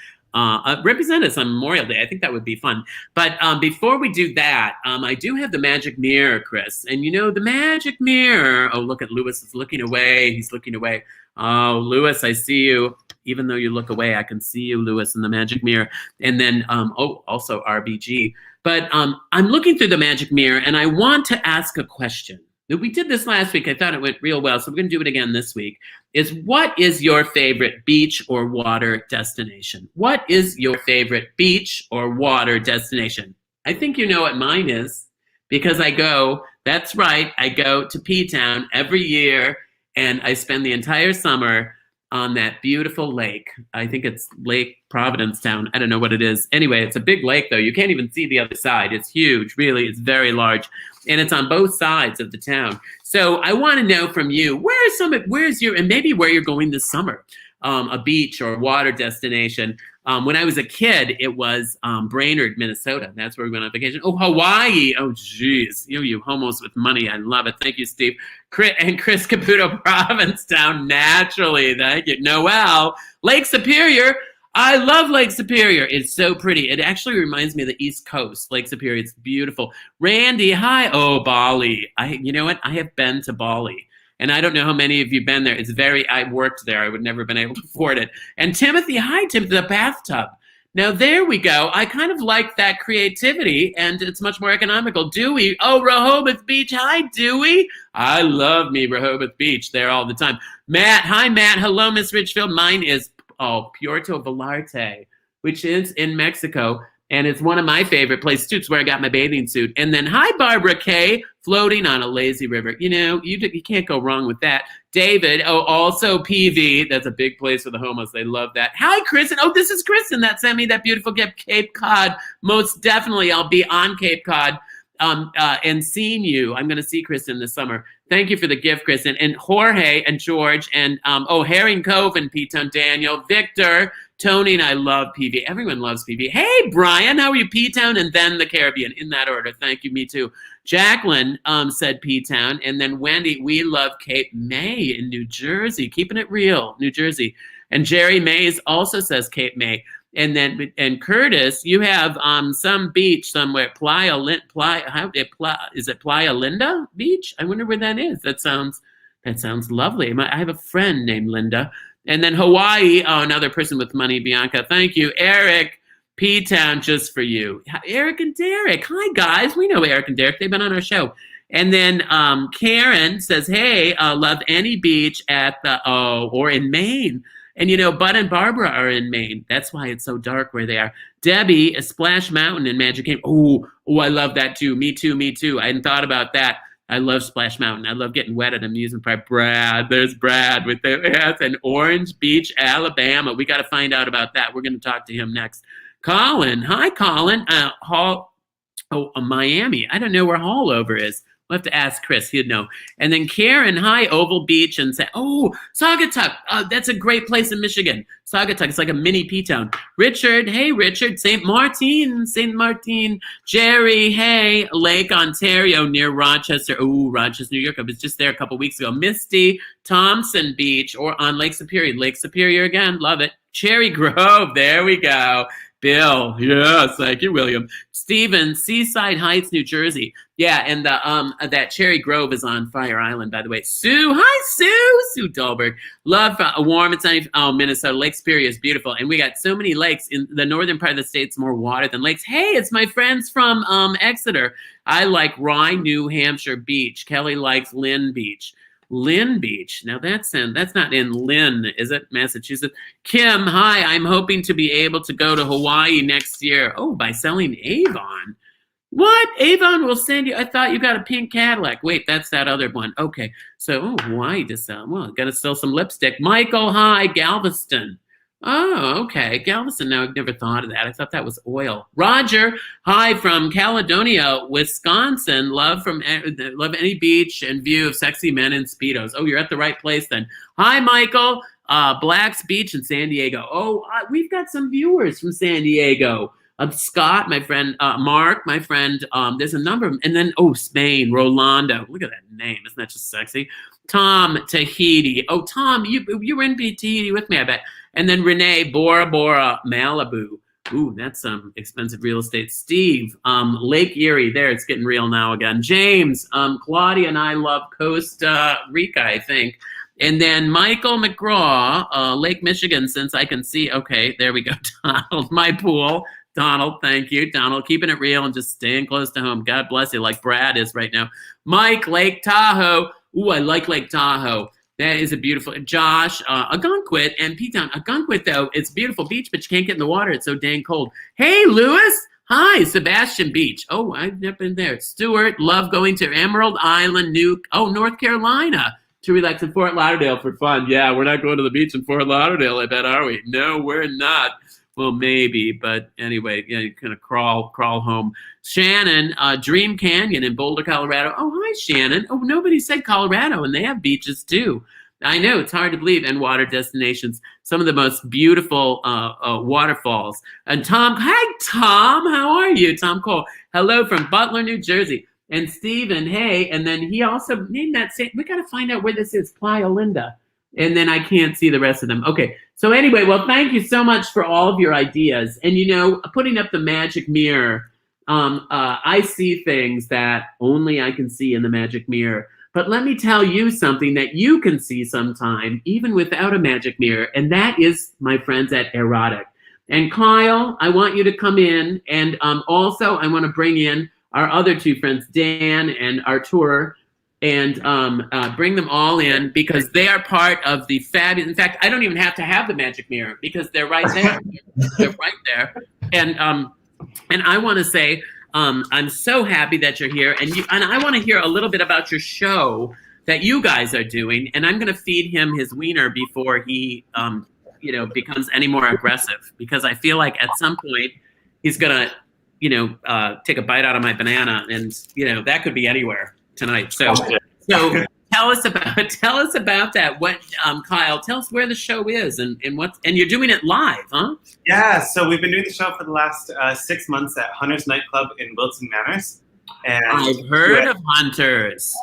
represent us on Memorial Day. I think that would be fun. But before we do that, I do have the magic mirror, Chris. And you know, the magic mirror. Oh, look at Lewis is looking away. He's looking away. Oh, Lewis, I see you. Even though you look away, I can see you, Lewis, in the magic mirror. And then, also RBG. But I'm looking through the magic mirror, and I want to ask a question. We did this last week. I thought it went real well, so we're going to do it again this week. What is your favorite beach or water destination? What is your favorite beach or water destination? I think you know what mine is, because that's right, I go to P-Town every year, and I spend the entire summer on that beautiful lake. I think it's Lake Providencetown. I don't know what it is. Anyway, it's a big lake, though. You can't even see the other side. It's huge, really. It's very large. And it's on both sides of the town. So I want to know from you, and maybe where you're going this summer, a beach or water destination. When I was a kid, it was Brainerd, Minnesota. That's where we went on vacation. Oh, Hawaii. Oh, geez. You homos with money. I love it. Thank you, Steve. And Chris Caputo, Provincetown, naturally. Thank you. Noel, Lake Superior. I love Lake Superior. It's so pretty. It actually reminds me of the East Coast. Lake Superior, it's beautiful. Randy, hi. Oh, Bali. You know what? I have been to Bali. And I don't know how many of you have been there. I worked there. I would never have been able to afford it. And Timothy, hi, Timothy, the bathtub. Now, there we go. I kind of like that creativity, and it's much more economical. Dewey, oh, Rehoboth Beach. Hi, Dewey. I love me Rehoboth Beach there all the time. Matt, hi, Matt. Hello, Miss Richfield. Mine is, Puerto Vallarta, which is in Mexico, and it's one of my favorite places, too. It's where I got my bathing suit. And then, hi, Barbara Kay, floating on a lazy river. You know, you can't go wrong with that. David, also PV. That's a big place for the homos. They love that. Hi, Kristen. Oh, this is Kristen that sent me that beautiful gift, Cape Cod. Most definitely, I'll be on Cape Cod and seeing you. I'm going to see Kristen this summer. Thank you for the gift, Kristen. And Jorge and George and, Herring Cove and P-Town, Daniel, Victor, Tony, and I love PV. Everyone loves PV. Hey, Brian, how are you? P-Town and then the Caribbean, in that order. Thank you, me too. Jacqueline said P-Town. And then Wendy, we love Cape May in New Jersey. Keeping it real, New Jersey. And Jerry Mays also says Cape May. And Curtis, you have some beach somewhere, Playa Linda Beach? I wonder where that is. That sounds lovely. I have a friend named Linda. And then Hawaii, another person with money, Bianca. Thank you, Eric. P-Town just for you. Eric and Derek. Hi, guys. We know Eric and Derek. They've been on our show. And then Karen says, hey, love any beach or in Maine. And, Bud and Barbara are in Maine. That's why it's so dark where they are. Debbie, a Splash Mountain in Magic Kingdom. Oh, I love that too. Me too. I hadn't thought about that. I love Splash Mountain. I love getting wet at amusement park. There's Brad with an Orange Beach, Alabama. We got to find out about that. We're going to talk to him next. Colin, hi, Colin. Miami. I don't know where Hallover is. We'll have to ask Chris. He'd know. And then Karen, hi, Oval Beach, and say, Saugatuck. That's a great place in Michigan. Saugatuck. It's like a mini P-Town. Richard, hey, Richard. St. Martin. Jerry, hey, Lake Ontario near Rochester. Oh, Rochester, New York. I was just there a couple weeks ago. Misty, Thompson Beach, or on Lake Superior. Lake Superior again. Love it. Cherry Grove. There we go. Bill, yes, thank you, William. Stephen, Seaside Heights, New Jersey. Yeah, and that Cherry Grove is on Fire Island, by the way. Sue, hi, Sue Dahlberg. Love warm and sunny. Minnesota. Lake Superior is beautiful, and we got so many lakes in the northern part of the state's more water than lakes. Hey, it's my friends from Exeter. I like Rye, New Hampshire Beach. Kelly likes Lynn Beach. Lynn Beach. Now that's not in Lynn, is it? Massachusetts. Kim, hi. I'm hoping to be able to go to Hawaii next year. Oh, by selling Avon. What? Avon will send you. I thought you got a pink Cadillac. Wait, that's that other one. Okay. So, Hawaii to sell. Well, got to sell some lipstick. Michael, hi. Galveston. Oh, okay. Galveston. Now, I've never thought of that. I thought that was oil. Roger, hi from Caledonia, Wisconsin. Love any beach and view of sexy men in Speedos. Oh, you're at the right place then. Hi, Michael. Black's Beach in San Diego. Oh, we've got some viewers from San Diego. Scott, my friend. Mark, my friend. There's a number of them. And then, Spain, Rolando. Look at that name. Isn't that just sexy? Tom, Tahiti. Oh, Tom, you were in Tahiti with me, I bet. And then Renee, Bora Bora, Malibu. Ooh, that's some expensive real estate. Steve, Lake Erie. There, it's getting real now again. James, Claudia and I love Costa Rica, I think. And then Michael McGraw, Lake Michigan, since I can see. Okay, there we go. Donald, my pool. Donald, thank you. Donald, keeping it real and just staying close to home. God bless you, like Brad is right now. Mike, Lake Tahoe. Ooh, I like Lake Tahoe. That is a beautiful. Josh, Algonquin and Pete Town. Algonquin, though, it's a beautiful beach, but you can't get in the water. It's so dang cold. Hey, Lewis. Hi, Sebastian Beach. Oh, I've never been there. Stuart, love going to Emerald Island, North Carolina to relax in Fort Lauderdale for fun. Yeah, we're not going to the beach in Fort Lauderdale, I bet, are we? No, we're not. Well, maybe, but anyway, yeah, you kind of crawl home. Shannon, Dream Canyon in Boulder, Colorado. Oh, hi, Shannon. Oh, nobody said Colorado, and they have beaches too. I know, it's hard to believe, and water destinations. Some of the most beautiful waterfalls. And Tom, hi, Tom. How are you? Tom Cole. Hello from Butler, New Jersey. And Stephen, hey, and then he also named that same. We got to find out where this is, Playa Linda. And then I can't see the rest of them. Okay, so anyway, well, thank you so much for all of your ideas. And, putting up the magic mirror, I see things that only I can see in the magic mirror. But let me tell you something that you can see sometime, even without a magic mirror, and that is my friends at Erotic. And Kyle, I want you to come in, and also I want to bring in our other two friends, Dan and Artur, and bring them all in because they are part of the fabulous. In fact, I don't even have to have the magic mirror because they're right there. They're right there. And I want to say I'm so happy that you're here, and I want to hear a little bit about your show that you guys are doing. And I'm going to feed him his wiener before he becomes any more aggressive, because I feel like at some point he's going to take a bite out of my banana, and that could be anywhere tonight. So tell us about that. What Kyle, tell us where the show is and you're doing it live, huh? Yeah, so we've been doing the show for the last 6 months at Hunter's Nightclub in Wilton Manors. And I've heard of Hunters.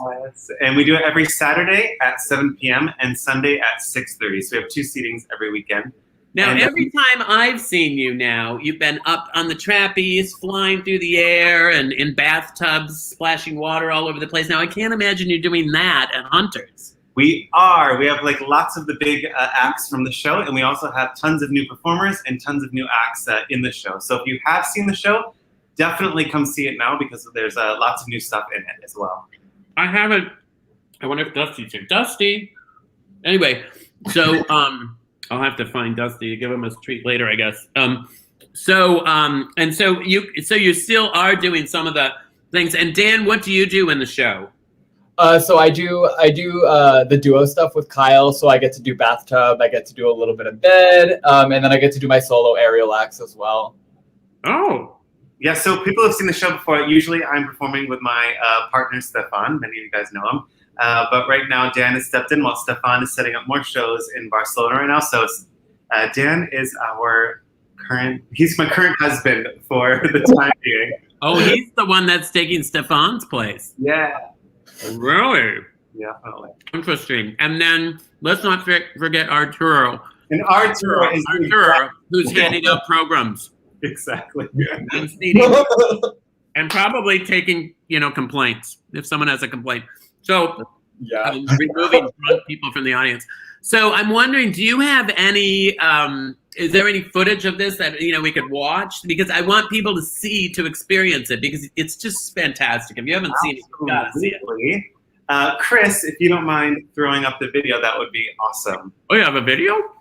And we do it every Saturday at 7 p.m. and Sunday at 6:30. So we have 2 seatings every weekend. Now, every time I've seen you now, you've been up on the trapeze, flying through the air, and in bathtubs, splashing water all over the place. Now, I can't imagine you doing that at Hunters. We are. We have lots of the big acts from the show, and we also have tons of new performers and tons of new acts in the show. So if you have seen the show, definitely come see it now because there's lots of new stuff in it as well. I haven't. I wonder if Dusty's here. Dusty. Anyway, so I'll have to find Dusty to give him a treat later, I guess. So you still are doing some of the things. And Dan, what do you do in the show? So I do the duo stuff with Kyle. So I get to do bathtub. I get to do a little bit of bed, and then I get to do my solo aerial acts as well. Oh. Yeah, so people have seen the show before. Usually I'm performing with my partner, Stefan. Many of you guys know him. But right now, Dan has stepped in while Stefan is setting up more shows in Barcelona right now. So Dan is he's my current husband for the time being. Oh, he's the one that's taking Stefan's place. Yeah. Really? Yeah, definitely. Interesting. And then let's not forget Arturo. And Arturo is who's handing out programs. Exactly. And probably taking, complaints if someone has a complaint. So removing drunk people from the audience. So I'm wondering, do you have any, is there any footage of this that, we could watch? Because I want people to see, to experience it, because it's just fantastic. If you haven't seen it, you've got to see it. Chris, if you don't mind throwing up the video, that would be awesome. Oh, you have a video?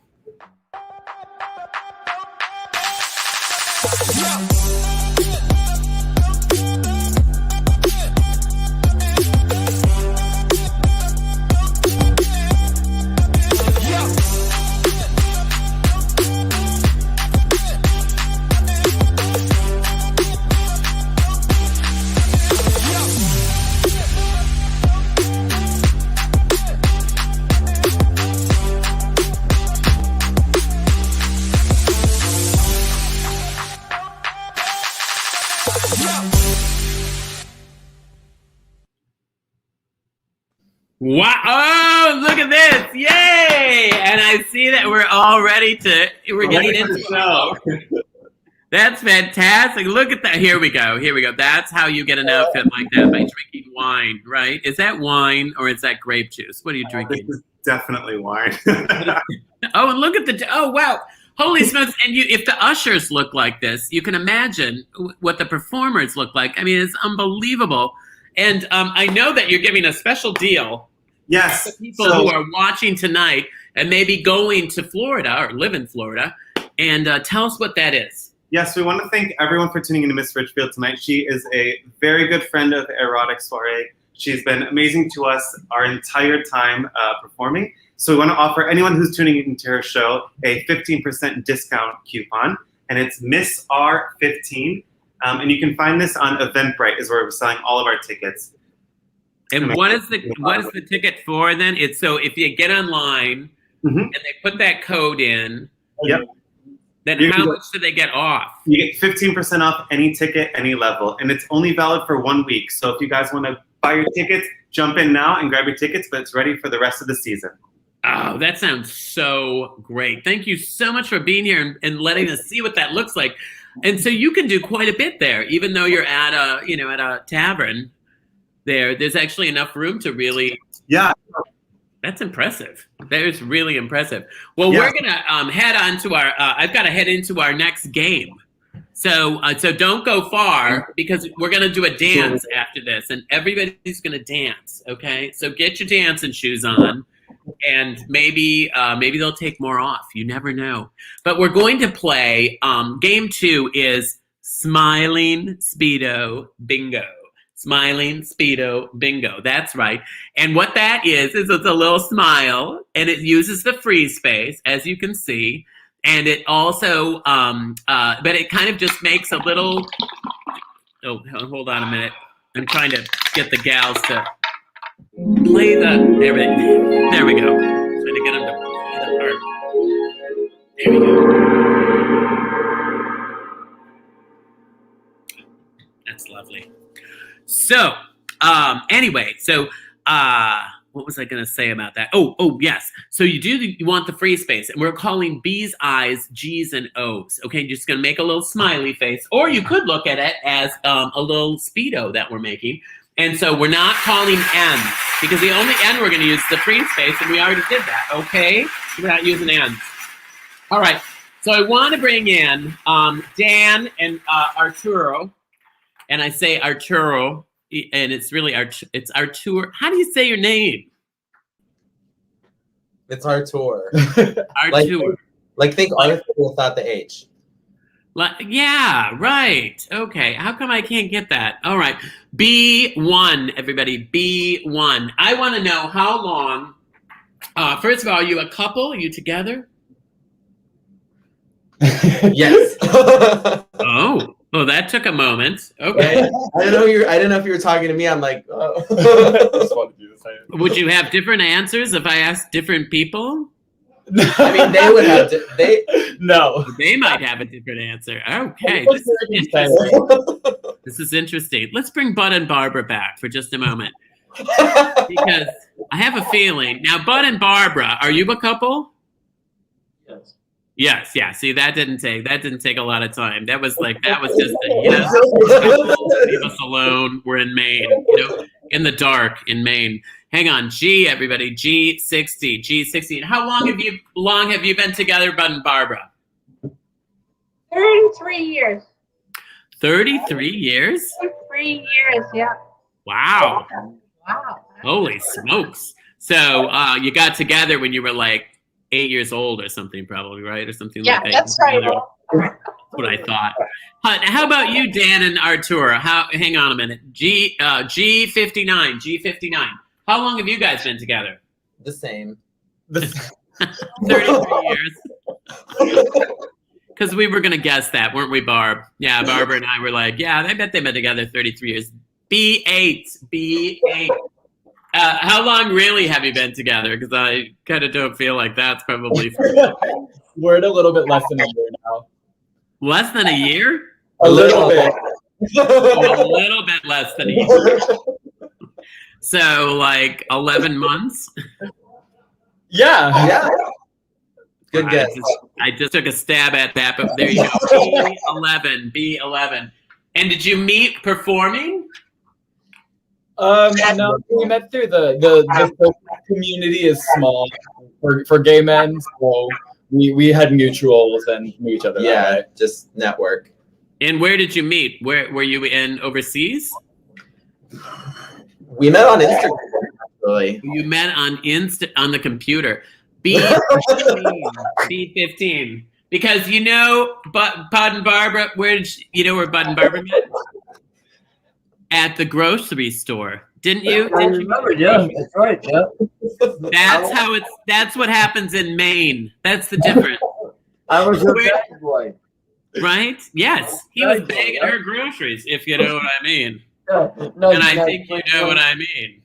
Wow! Oh, look at this! Yay! And I see that we're all ready to. We're getting into the show. That's fantastic. Look at that. Here we go. That's how you get an outfit like that, by drinking wine, right? Is that wine or is that grape juice? What are you drinking? This is definitely wine. Oh, and look at the. Oh, wow. Holy smokes. And if the ushers look like this, you can imagine what the performers look like. I mean, it's unbelievable. And I know that you're giving a special deal. Yes. To people who are watching tonight and maybe going to Florida or live in Florida. And tell us what that is. Yes, we want to thank everyone for tuning in to Miss Richfield tonight. She is a very good friend of Erotic Soiree. She's been amazing to us our entire time performing. So we want to offer anyone who's tuning into her show a 15% discount coupon, and it's Miss R15. And you can find this on Eventbrite, is where we're selling all of our tickets. And what is the ticket for then? It's so if you get online and they put that code in, then how much do they get off? You get 15% off any ticket, any level, and it's only valid for 1 week. So if you guys want to buy your tickets, jump in now and grab your tickets, but it's ready for the rest of the season. Oh, that sounds so great. Thank you so much for being here and letting us see what that looks like. And so you can do quite a bit there, even though you're at a tavern there. There's actually enough room to really. Yeah. That's impressive. That is really impressive. Well, we're gonna head on to our. I've got to head into our next game. So don't go far because we're gonna do a dance after this, and everybody's gonna dance. Okay, so get your dancing shoes on, and maybe they'll take more off. You never know. But we're going to play. Game 2 is Smiling Speedo Bingo. Smiling Speedo Bingo. That's right. And what that is it's a little smile, and it uses the free space, as you can see. And it also, but it kind of just makes a little. Oh, hold on a minute. I'm trying to get the gals to play the. There we go. Trying to get them to play the part. There we go. That's lovely. So, anyway, what was I going to say about that? Oh, yes. So you want the free space, and we're calling B's, I's, G's, and O's. Okay, you're just going to make a little smiley face, or you could look at it as a little Speedo that we're making. And so we're not calling N's, because the only N we're going to use is the free space, and we already did that, okay? We're not using N's. All right, so I want to bring in Dan and Arturo. And I say Arturo, and it's really it's Arturo. How do you say your name? It's Artur. Artur. Like think Arthur without the H. Yeah, right. Okay. How come I can't get that? All right. B1, everybody. B1. I want to know how long. First of all, are you a couple? Are you together? Yes. Oh, that took a moment. Okay. I didn't know if you were talking to me. I'm like, oh. Would you have different answers if I asked different people? I mean, they would have. No. They might have a different answer. Okay. This is interesting. This is interesting. Let's bring Bud and Barbara back for just a moment. Because I have a feeling. Now, Bud and Barbara, are you a couple? Yes. Yes, yeah. See, that didn't take a lot of time. That was just a yes. Leave us alone. We're in Maine, in the dark in Maine. Hang on, G, everybody. G60. How long have you been together, Bud and Barbara? 33 years. 33 years? 3 years, yeah. Wow. Wow. Holy smokes. So you got together when you were like 8 years old or something, probably, right? Or something like that. Yeah, that's right. That's what I thought. How about you, Dan and Arturo? Hang on a minute. G59. How long have you guys been together? The same. 33 years. Because we were going to guess that, weren't we, Barb? Yeah, Barbara and I were like, yeah, I bet they've been together 33 years. B8. How long really have you been together? Because I kind of don't feel like that's probably. We're at a little bit less than a year now. Less than a year? A little bit. A little bit less than a year. So, like 11 months? Yeah. Good Well, guess. I just took a stab at that, but there you go. B11. And did you meet performing? No, we met through the community is small for gay men, so we had mutuals and knew each other. Yeah, that way. just network. And where did you meet? Where were you in overseas? We met on Instagram, actually. You met on the computer. B15. Because you know, Bud and Barbara, where Bud and Barbara met? At the grocery store, didn't you? I remember, yeah, that's right, yeah. That's what happens in Maine. That's the difference. I was her bag boy. Right? Yes, he was bagging her groceries, if you know what I mean. No, and I think you know what I mean.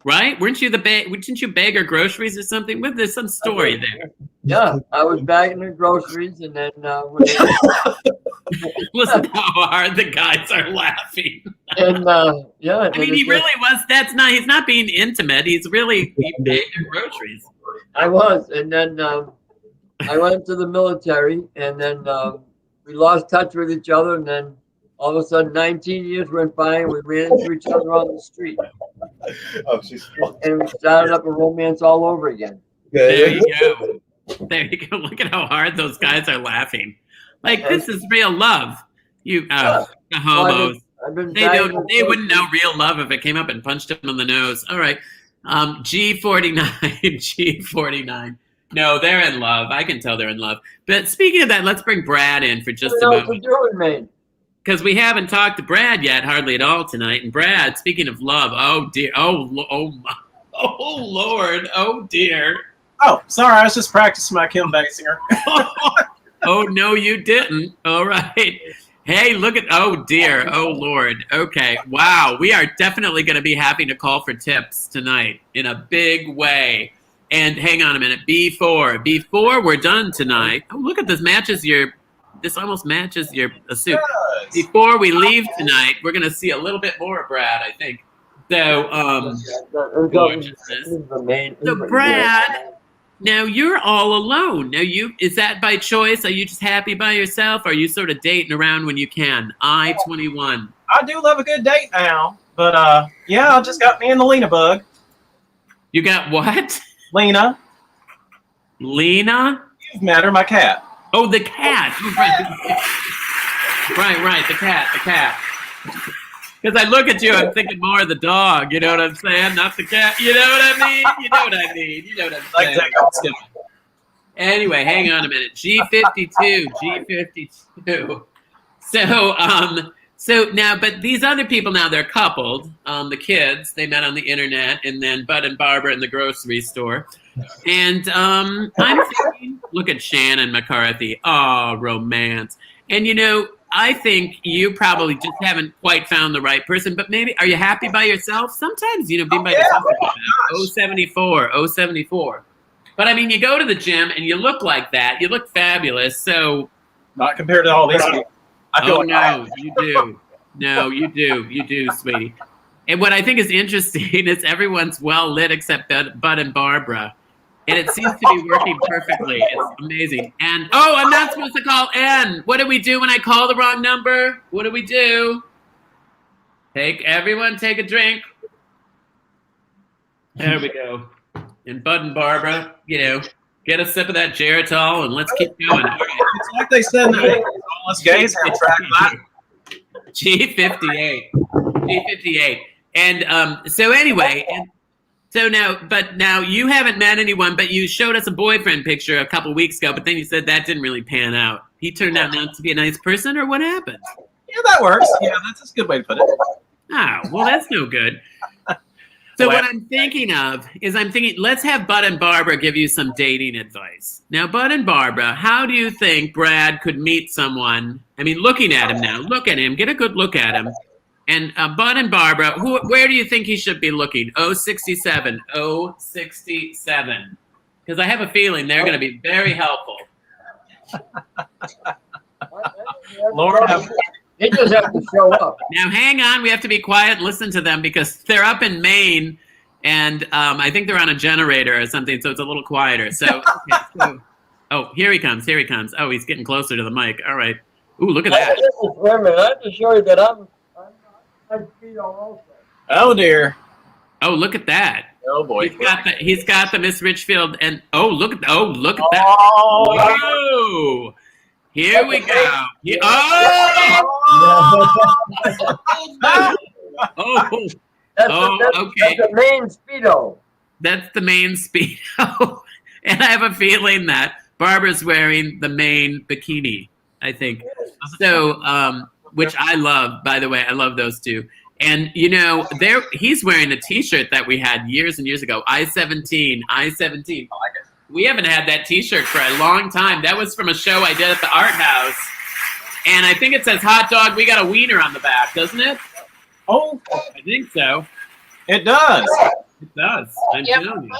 Right? Didn't you bag her groceries or something? There's some story there. Yeah, I was bagging her groceries, and then listen how hard the guys are laughing. And yeah, I mean, he really was. He's not being intimate. He bagged her groceries. I was, and then I went to the military, and then we lost touch with each other, and then all of a sudden, 19 years went by, and we ran into each other on the street. And we started up a romance all over again. There you go. There you go. Look at how hard those guys are laughing. Like, this is real love. The homos. They wouldn't know real love if it came up and punched him in the nose. All right. G49. No, they're in love. I can tell they're in love. But speaking of that, let's bring Brad in for just a moment. Because we haven't talked to Brad yet, hardly at all tonight. And Brad, speaking of love, oh dear, oh Lord, oh dear. Oh, sorry, I was just practicing my Kim Basinger. Oh no, you didn't. All right. Hey, look at, oh dear, oh Lord. Okay, wow, we are definitely going to be having to call for tips tonight in a big way. And hang on a minute, before we're done tonight. Oh, look at this, this almost matches your suit. Before we leave tonight, we're going to see a little bit more of Brad, I think. So, gorgeousness. So, Brad, now you're all alone. Now, is that by choice? Are you just happy by yourself? Or are you sort of dating around when you can? I-21. I do love a good date now, but yeah, I just got me in the Lena bug. You got what? Lena. You've met her, my cat. Oh, the cat. Right, the cat. Because I look at you, I'm thinking more of the dog, you know what I'm saying? Not the cat, you know what I mean? You know what I'm saying? Anyway, hang on a minute. G52. So now, but these other people now, they're coupled. The kids, they met on the internet, and then Bud and Barbara in the grocery store. And I'm thinking, look at Shannon McCarthy. Oh, romance. And I think you probably just haven't quite found the right person, but maybe, are you happy by yourself? Sometimes, being by yourself. 074. But I mean, you go to the gym and you look like that. You look fabulous. So, not compared to all these people. You do. No, you do, sweetie. And what I think is interesting is everyone's well lit except Bud and Barbara. And it seems to be working perfectly. It's amazing. And, I'm not supposed to call N. What do we do when I call the wrong number? What do we do? Everyone take a drink. There we go. And Bud and Barbara, get a sip of that Geritol and let's keep going. All right. It's like they said, homeless gays have track that. G58. And so anyway, now you haven't met anyone, but you showed us a boyfriend picture a couple weeks ago, but then you said that didn't really pan out. He turned out not to be a nice person, or what happened? Yeah, that works. Yeah, that's a good way to put it. Oh, well, that's no good. So what I'm thinking of is let's have Bud and Barbara give you some dating advice. Now, Bud and Barbara, how do you think Brad could meet someone? I mean, looking at him now, look at him, get a good look at him. And Bud and Barbara, where do you think he should be looking? 067. Because I have a feeling they're going to be very helpful. Lord, they just have to show up. Now, hang on. We have to be quiet and listen to them because they're up in Maine, and I think they're on a generator or something, so it's a little quieter. So Oh, here he comes. Here he comes. Oh, he's getting closer to the mic. All right. Ooh, look at that. Wait a minute. I have to show you that I'm Speedo also. Oh dear. Oh, look at that. Oh boy. He's got the Miss Richfield and look at that. Oh. Whoa. Here we go. Oh. That's Okay. the main Speedo. That's the main Speedo. And I have a feeling that Barbara's wearing the main bikini, I think. So, which I love, by the way. I love those two. And, you know, he's wearing a T-shirt that we had years and years ago. I-17. We haven't had that T-shirt for a long time. That was from a show I did at the Art House. And I think it says hot dog, we got a wiener on the back, doesn't it? Oh, I think so. it does. It does. I'm telling you.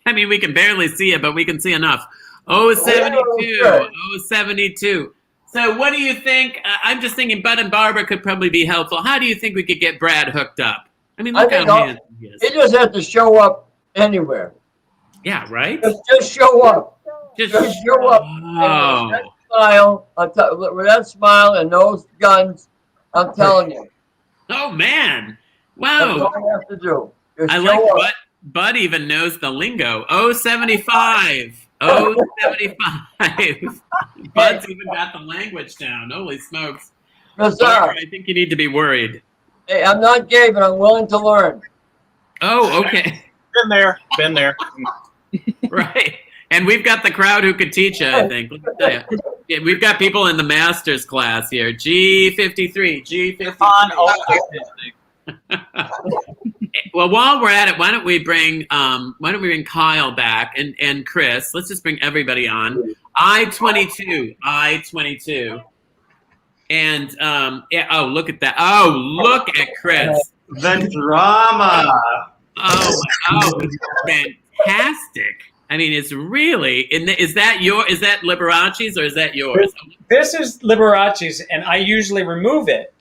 I mean, we can barely see it, but we can see enough. 72. 72. So what do you think? I'm just thinking Bud and Barbara could probably be helpful. How do you think we could get Brad hooked up? I mean, look how handsome he is. He just has to show up anywhere. Yeah, right? Just show up. Just show up. Oh. With that smile, with that smile and those guns, I'm telling you. Oh, man. That's Wow. all you have to do. Just I show like up. Bud even knows the lingo. 75. 75. Bud's even got the language down. Holy smokes. Barbara, I think you need to be worried. Hey, I'm not gay, but I'm willing to learn. Oh, okay. Been there. Right. And we've got the crowd who could teach you, I think. Let me tell you. Yeah, we've got people in the master's class here. G53. Well, while we're at it, why don't we bring Kyle back and Chris? Let's just bring everybody on. I-22. And yeah, look at that. Oh, look at Chris. The drama. Oh, fantastic. I mean, it's really. Is that Liberace's or is that yours? This is Liberace's, and I usually remove it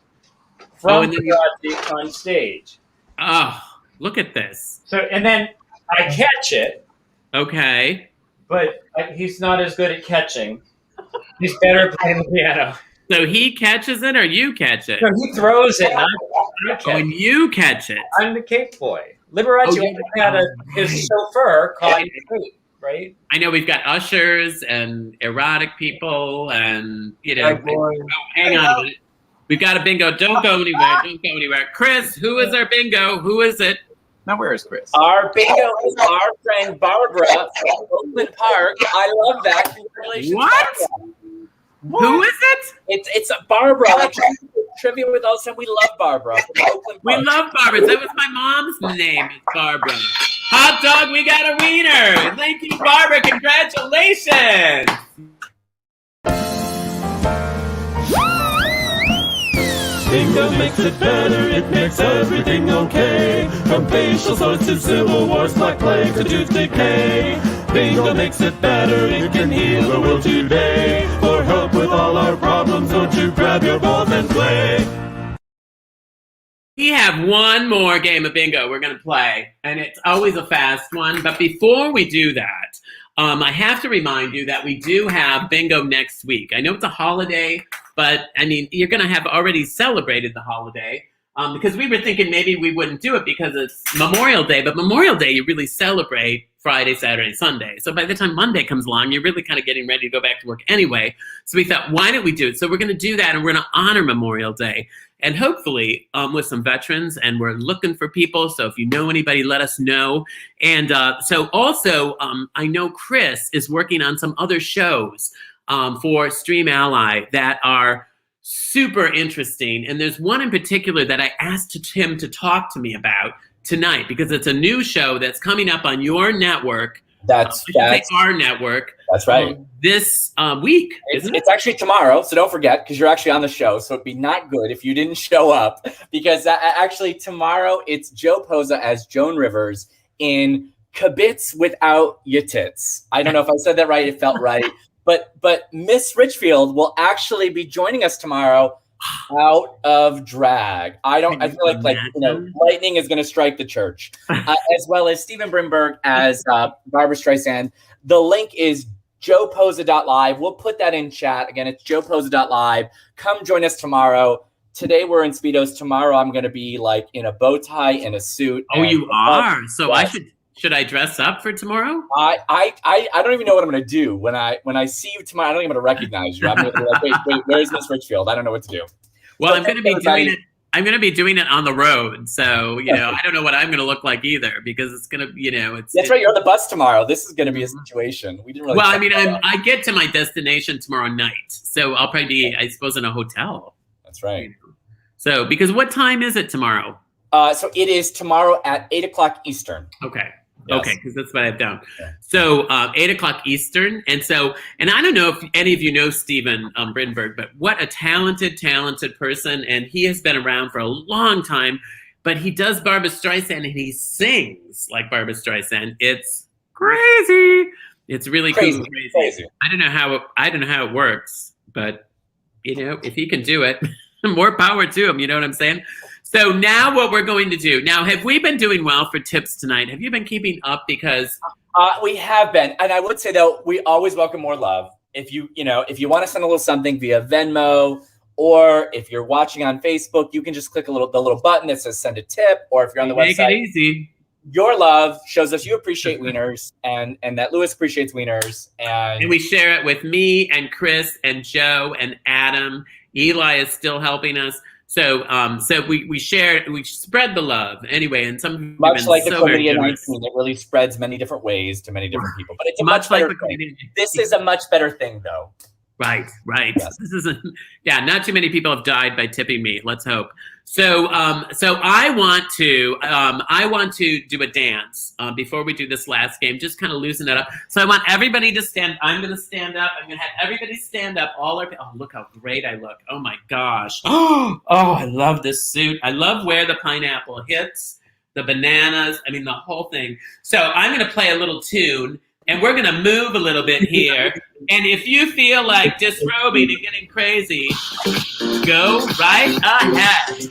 from Liberace on stage. Oh, look at this. So, and then I catch it. Okay. But he's not as good at catching. He's better playing the piano. So he catches it or you catch it? No, he throws it. And I catch it. And you catch it. I'm the cake boy. Liberace had his chauffeur called Kate, right? I know we've got ushers and erotic people and, hang on a minute. We've got a bingo. Don't go anywhere. Chris, who is our bingo? Who is it? Now, where is Chris? Our bingo is our friend Barbara from Oakland Park. I love that. Congratulations. What? Who is it? It's Barbara. Like, trivia with us, and we love Barbara from Oakland Park. We love Barbara. That was my mom's name. It's Barbara. Hot dog, we got a wiener. Thank you, Barbara. Congratulations. Bingo makes it better, it makes everything okay. From facial sores to civil wars, black plague to tooth decay. Bingo makes it better, it can heal the world today. For help with all our problems, don't you grab your balls and play. We have one more game of bingo we're going to play, and it's always a fast one. But before we do that, I have to remind you that we do have bingo next week. I know it's a holiday, but I mean, you're going to have already celebrated the holiday because we were thinking maybe we wouldn't do it because it's Memorial Day. But Memorial Day, you really celebrate Friday, Saturday, Sunday. So by the time Monday comes along, you're really kind of getting ready to go back to work anyway. So we thought, why don't we do it? So we're going to do that, and we're going to honor Memorial Day. And hopefully with some veterans, and we're looking for people. So if you know anybody, let us know. And so also, I know Chris is working on some other shows for Stream Ally that are super interesting. And there's one in particular that I asked him to talk to me about tonight because it's a new show that's coming up on your network. That's our network. That's right. This week, isn't it? It's actually tomorrow, so don't forget because you're actually on the show. So it'd be not good if you didn't show up because actually tomorrow it's Joe Posa as Joan Rivers in Kibitz Without Ya Tits. I don't know if I said that right. It felt right. But Miss Richfield will actually be joining us tomorrow out of drag. I feel like lightning is going to strike the church, as well as Stephen Brimberg as Barbara Streisand. The link is joeposa.live. We'll put that in chat. Again, it's joeposa.live. Come join us tomorrow. Today we're in Speedos. Tomorrow I'm going to be like in a bow tie and a suit. Oh, you are? So yes. Should I dress up for tomorrow? I don't even know what I'm going to do. When I see you tomorrow, I don't even going to recognize you. I'm going to be like, wait, where's Miss Richfield? I don't know what to do. Well, I'm going to be doing it. I'm going to be doing it on the road. So, I don't know what I'm going to look like either because it's going to, That's right. You're on the bus tomorrow. This is going to be a situation. We didn't really. Well, I mean, I get to my destination tomorrow night. So I'll probably be, I suppose, in a hotel. That's right. So, because what time is it tomorrow? So it is tomorrow at 8:00 Eastern. Okay. Yes. Okay, because that's what I have down. Yeah. So 8:00 Eastern. And I don't know if any of you know Stephen Brinberg, but what a talented person. And he has been around for a long time, but he does Barbra Streisand and he sings like Barbra Streisand. It's crazy. It's really cool. Crazy. I don't know how it works, but if he can do it, more power to him. You know what I'm saying? So now what we're going to do, now have we been doing well for tips tonight? Have you been keeping up? Because we have been. And I would say though, we always welcome more love. If you want to send a little something via Venmo, or if you're watching on Facebook, you can just click the little button that says send a tip, or if you're on the website. Make it easy. Your love shows us you appreciate wieners and that Lewis appreciates wieners. And we share it with me and Chris and Joe and Adam. Eli is still helping us. So we share, we spread the love anyway, and some much like the Chlamydia 19, it really spreads many different ways to many different people. But it's a much better thing. This is a much better thing, though. Right. Yes. This isn't. Yeah, not too many people have died by tipping me. Let's hope. So I want to do a dance before we do this last game. Just kind of loosen it up. So I want everybody to stand. I'm going to stand up. I'm going to have everybody stand up. Oh, look how great I look. Oh my gosh. Oh, I love this suit. I love where the pineapple hits, the bananas. I mean, the whole thing. So I'm going to play a little tune. And we're going to move a little bit here. And if you feel like disrobing and getting crazy, go right ahead.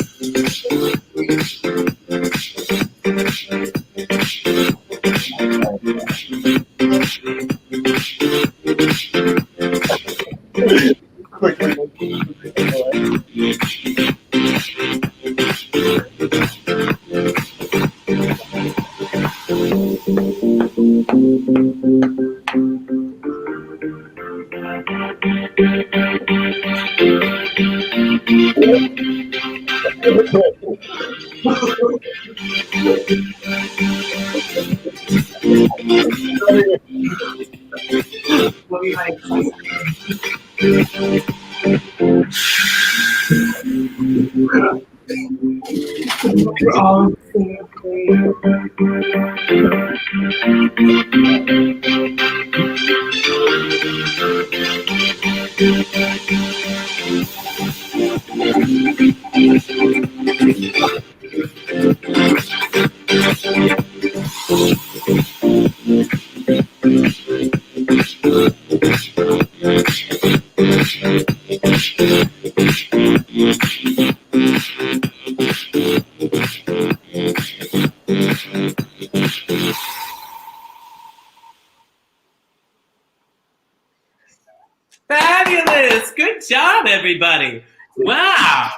Fabulous. Good job, everybody. Wow.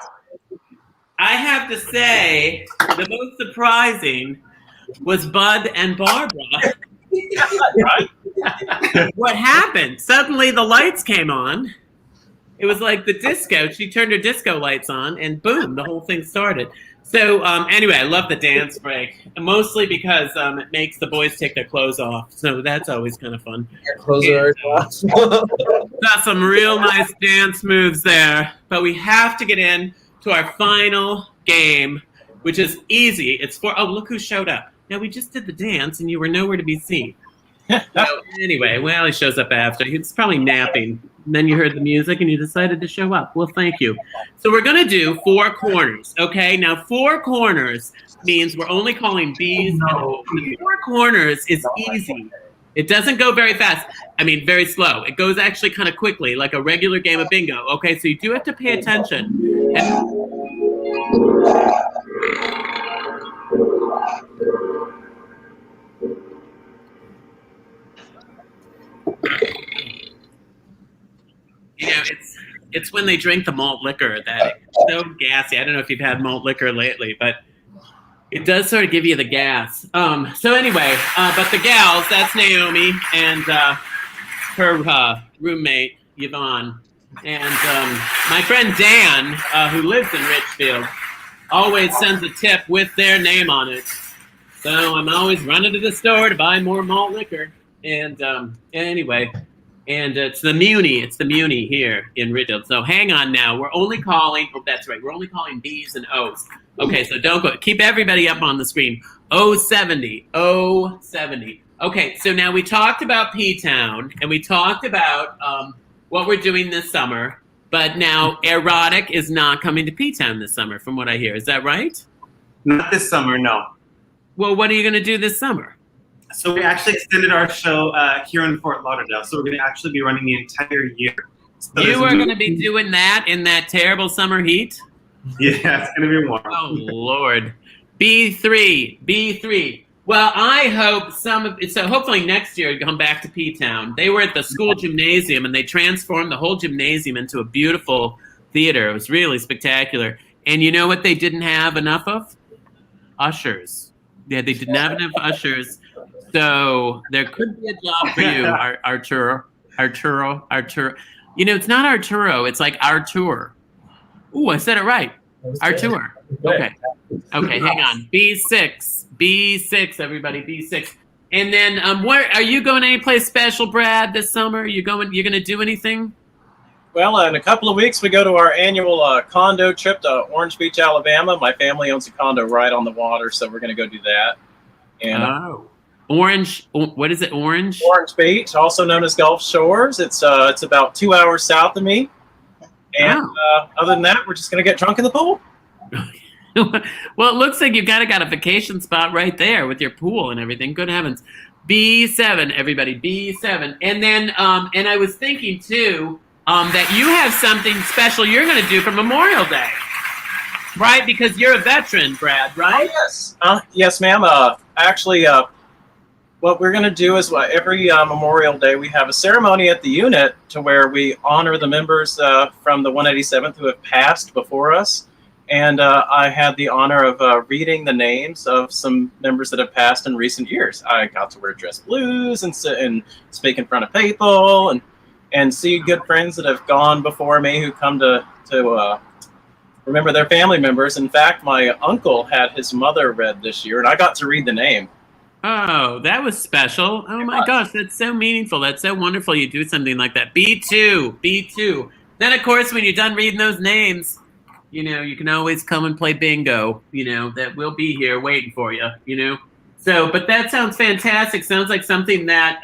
I have to say, the most surprising was Bud and Barbara. What happened? Suddenly the lights came on. It was like the disco. She turned her disco lights on, and boom, the whole thing started. So anyway, I love the dance break, mostly because it makes the boys take their clothes off. So that's always kind of fun. Your clothes are off. Got some real nice dance moves there. But we have to get in to our final game, which is easy. It's look who showed up. Now, we just did the dance, and you were nowhere to be seen. So anyway, well, he shows up after. He's probably napping. And then you heard the music and you decided to show up. Well, thank you. So we're going to do 4 corners, okay? Now, 4 corners means we're only calling B's. No. 4 corners is easy. It doesn't go very fast. I mean, very slow. It goes actually kind of quickly, like a regular game of bingo. Okay, so you do have to pay attention. You know, it's when they drink the malt liquor that it's so gassy. I don't know if you've had malt liquor lately, but it does sort of give you the gas. So anyway, but the gals, that's Naomi and her roommate, Yvonne. And my friend Dan, who lives in Richfield, always sends a tip with their name on it. So I'm always running to the store to buy more malt liquor. And anyway, and it's the Muni here in Richfield. So hang on now. We're only calling, oh, that's right. We're only calling B's and O's. Okay, so don't go. Keep everybody up on the screen. 070. Okay, so now we talked about P-Town, and we talked about what we're doing this summer. But now Erotic is not coming to P-Town this summer, from what I hear. Is that right? Not this summer, no. Well, what are you going to do this summer? So we actually extended our show here in Fort Lauderdale. So we're going to actually be running the entire year. So you are going to be doing that in that terrible summer heat? Yeah, it's going to be warm. Oh, Lord. B3. Well, I hope so hopefully next year come back to P-Town. They were at the school gymnasium, and they transformed the whole gymnasium into a beautiful theater. It was really spectacular. And you know what they didn't have enough of? Ushers. Yeah, they didn't have enough ushers. So there could be a job for you, Arturo. You know, it's not Arturo. It's like Artur. Ooh, I said it right. Artur. Okay, hang on. B6, everybody. B6. And then, where are you going? Any place special, Brad? This summer? You're going to do anything? Well, in a couple of weeks, we go to our annual condo trip to Orange Beach, Alabama. My family owns a condo right on the water, so we're going to go do that. And Orange. What is it? Orange Beach, also known as Gulf Shores. It's about 2 hours south of me. And other than that, we're just going to get drunk in the pool. Well, it looks like you've got a vacation spot right there with your pool and everything. Good heavens. B7, everybody. B7. And then, and I was thinking, too, that you have something special you're going to do for Memorial Day. Right? Because you're a veteran, Brad, right? Oh, yes. Yes, ma'am. Actually, what we're going to do is every Memorial Day, we have a ceremony at the unit to where we honor the members from the 187th who have passed before us. And I had the honor of reading the names of some members that have passed in recent years. I got to wear dress blues and sit and speak in front of people and see good friends that have gone before me who come to remember their family members. In fact, my uncle had his mother read this year, and I got to read the name. Oh, that was special. Oh, my gosh, that's so meaningful. That's so wonderful you do something like that. B2. Then, of course, when you're done reading those names, you know, you can always come and play bingo, you know, that we'll be here waiting for you, you know. So, but that sounds fantastic. Sounds like something that,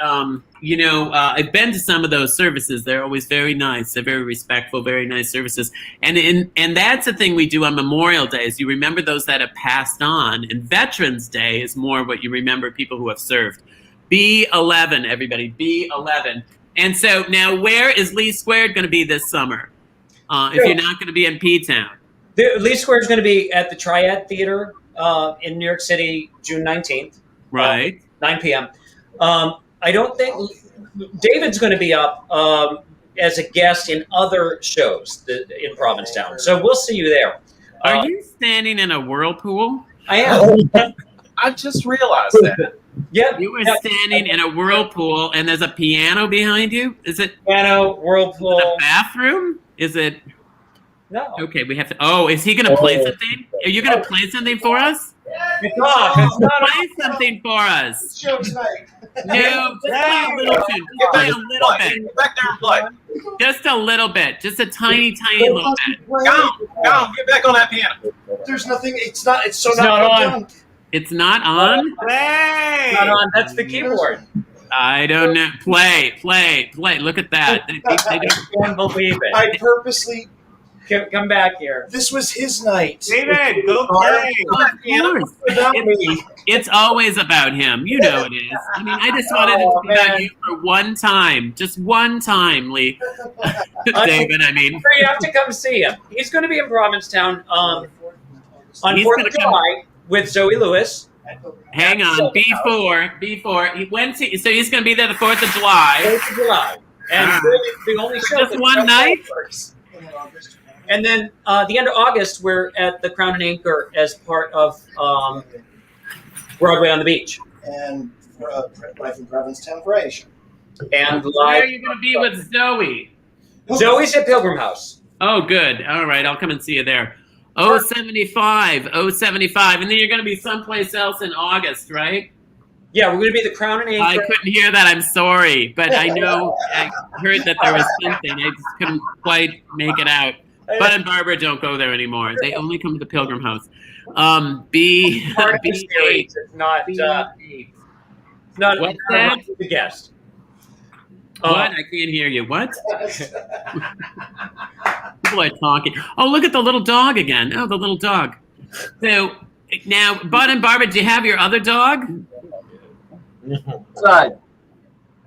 you know, I've been to some of those services. They're always very nice. They're very respectful, very nice services. And that's the thing we do on Memorial Day is you remember those that have passed on. And Veterans Day is more what you remember people who have served. B11, everybody, B11. And so now where is Lee Squared going to be this summer? If you're not going to be in P-Town. Lee Square is going to be at the Triad Theater in New York City, June 19th. Right. 9 p.m. I don't think David's going to be up as a guest in other shows in Provincetown. So we'll see you there. Are you standing in a whirlpool? I am. I just realized that. Yeah. You were standing in a whirlpool and there's a piano behind you? Is it piano, whirlpool? Is it a bathroom? Is it? No. Okay, we have to. Oh, is he going to play something? Are you going to play something for us? It's not play something for us. No, just play a little tune. Just play a little bit. Back there and play. Just a little bit. Just a tiny little bit. Go on, get back on that piano. There's nothing. It's not on. It's not on? Play! It's not on. That's the keyboard. I don't know. Play. Look at that. They I can't believe it. I purposely Come back here. This was his night. David, go play. Without me. It's always about him. You know it is. I mean, I just wanted it to be about you for one time. Just one time, Lee. David, I mean. You have to come see him. He's going to be in Provincetown on 4th of July with Zoe Lewis. Hang on. Before. So he's going to be there the 4th of July. 4th of July. And really, the only show just one night? And then the end of August, we're at the Crown and Anchor as part of Broadway on the Beach. And live in Provincetown for Asia. And where live. are you going to be with Zoe? Zoe's at Pilgrim House. Oh, good. All right. I'll come and see you there. 075. And then you're going to be someplace else in August, right? Yeah, we're going to be the Crown and Anchor. I couldn't hear that. I'm sorry. But I know I heard that there was something. I just couldn't quite make it out. Bud and Barbara don't go there anymore. They only come to the Pilgrim House. B8. It's not. Not What's that? The guest. What? I can't hear you. What? People are talking. Oh, look at the little dog again. Oh, the little dog. So now, Bud and Barbara, do you have your other dog? Outside.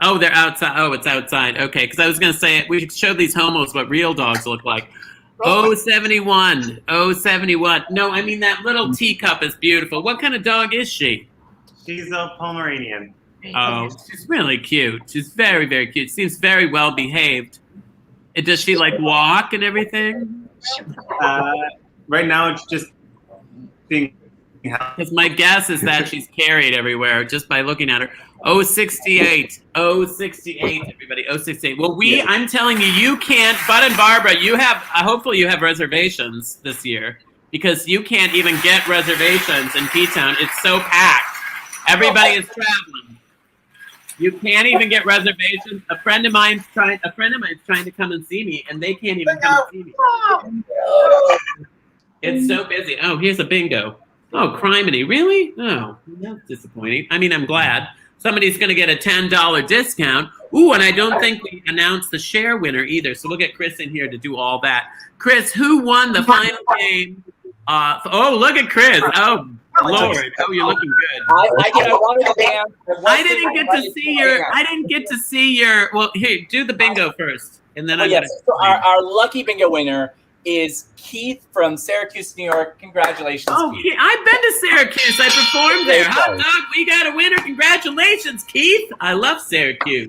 Oh, they're outside. Oh, it's outside. Okay, because I was going to say we should show these homos what real dogs look like. 071. No, I mean that little teacup is beautiful. What kind of dog is she? She's a Pomeranian. Oh, she's really cute. She's very, very cute. Seems very well behaved. And does she like walk and everything? Right now, it's just being. Because my guess is that she's carried everywhere just by looking at her. 068, everybody. 068. Well, I'm telling you, you can't. Bud and Barbara, you have. Hopefully, you have reservations this year because you can't even get reservations in P-Town. It's so packed. Everybody is traveling. You can't even get reservations. A friend of mine's trying to come and see me, and they can't even come and see me. It's so busy. Oh, here's a bingo. Oh, criminy. Really? Oh, that's disappointing. I mean, I'm glad. Somebody's going to get a $10 discount. Ooh, and I don't think we announced the share winner either, so we'll get Chris in here to do all that. Chris, who won the final game? Oh, look at Chris. Oh, Lord. Oh, you're looking good. I didn't get to see your. Well, here, do the bingo first, and then So our lucky bingo winner is Keith from Syracuse, New York. Congratulations, Oh, Keith. I've been to Syracuse. I performed there. Hot dog, we got a winner. Congratulations, Keith. I love Syracuse.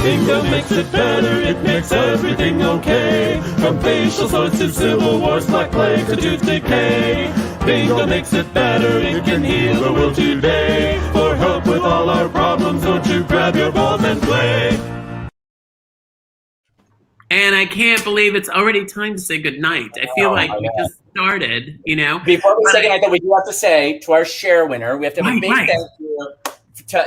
Bingo makes it better, it makes everything okay. From facial sores to civil wars, black plague to tooth decay. Bingo makes it better, it can heal the world today. For help with all our problems, won't you grab your balls and play? And I can't believe it's already time to say goodnight. I feel like we just started, you know. Before we say goodnight, though, we do have to say to our share winner, we have to have a big thank you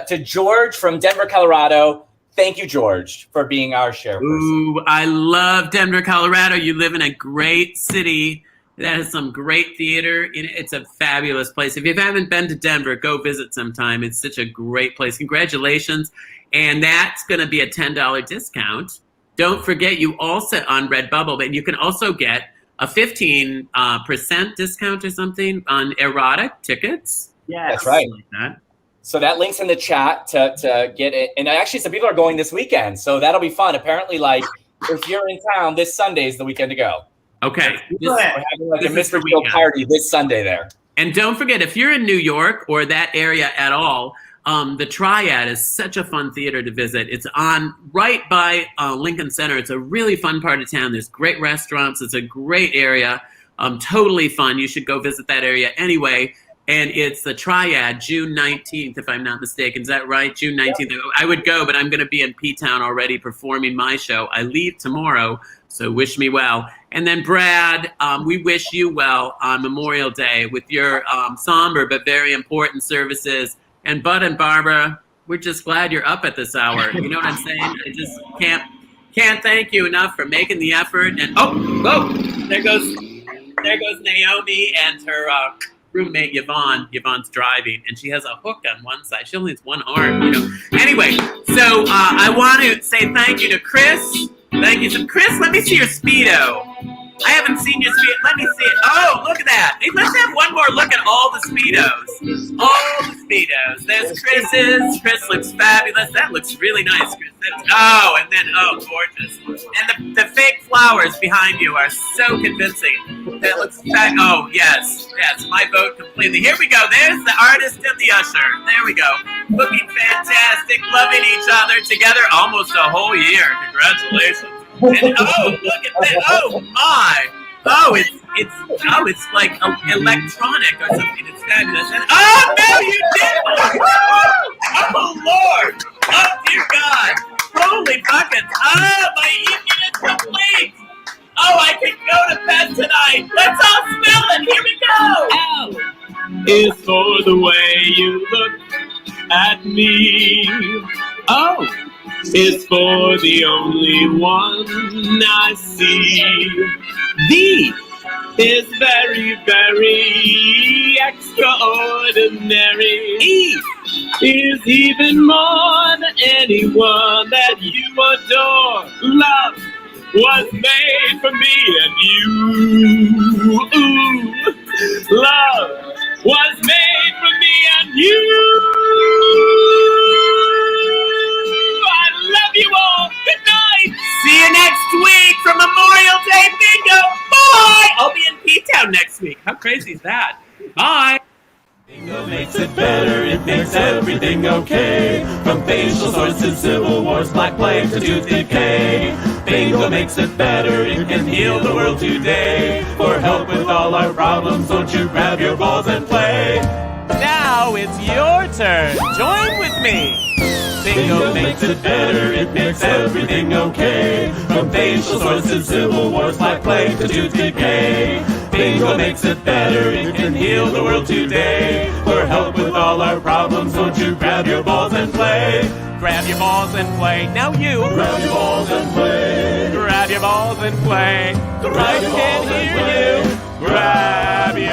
to George from Denver, Colorado. Thank you, George, for being our share person. Ooh, I love Denver, Colorado. You live in a great city that has some great theater in it. It's a fabulous place. If you haven't been to Denver, go visit sometime. It's such a great place. Congratulations. And that's going to be a $10 discount. Don't forget, you also on Redbubble, but you can also get a 15% discount or something on erotic tickets. Yeah, that's right. Like that. So that link's in the chat to get it. And actually, some people are going this weekend, so that'll be fun. Apparently, like, if you're in town, this Sunday is the weekend to go. Okay. We're having like a Mr. Deal party this Sunday there. And don't forget, if you're in New York or that area at all, the Triad is such a fun theater to visit. It's on right by Lincoln Center. It's a really fun part of town. There's great restaurants. It's a great area. Totally fun. You should go visit that area anyway. And it's the Triad, June 19th, if I'm not mistaken. Is that right? June 19th. I would go, but I'm going to be in P-Town already performing my show. I leave tomorrow, so wish me well. And then, Brad, we wish you well on Memorial Day with your somber but very important services. And Bud and Barbara, we're just glad you're up at this hour. You know what I'm saying? I just can't thank you enough for making the effort. And there goes Naomi and her roommate Yvonne. Yvonne's driving, and she has a hook on one side. She only has one arm, you know. Anyway, so I want want to say thank you to Chris. Thank you. So Chris, let me see your Speedo. I haven't seen your Speedo. Let me see it. Oh, look at that. Hey, let's have one more look at all the Speedos. All the Speedos. There's Chris's. Chris looks fabulous. That looks really nice, Chris. And then, gorgeous. And the fake flowers behind you are so convincing. That looks oh, yes. Yes, my vote completely. Here we go. There's the artist and the usher. There we go. Looking fantastic. Loving each other together almost a whole year. Congratulations. And look at that! Oh my! It's like electronic or something. It's fabulous. And no, you didn't! Oh Lord! Oh dear God! Holy buckets! My evening is complete. I can go to bed tonight. Let's all smell it. Here we go. L is for the way you look at me. Is for the only one I see. V is very, very extraordinary. E is even more than anyone that you adore. Love was made for me and you. Ooh. Love was made for me and you. Love you all. Good night. See you next week for Memorial Day Bingo. Bye. I'll be in P-Town next week. How crazy is that? Bye. Bingo makes it better, it makes everything okay. From facial sores to civil wars, black plague to tooth decay. Bingo makes it better, it can heal the world today. For help with all our problems, don't you grab your balls and play. Now it's your turn. Join with me. Bingo makes it better, it makes everything okay. From facial sores to civil wars, black plague to tooth decay. Bingo makes it better, it can heal the world today. For help with all our problems, don't you grab your balls and play. Grab your balls and play. Now you. Grab your balls and play. Grab your balls and play. Grab I your can balls and hear play. you. Grab your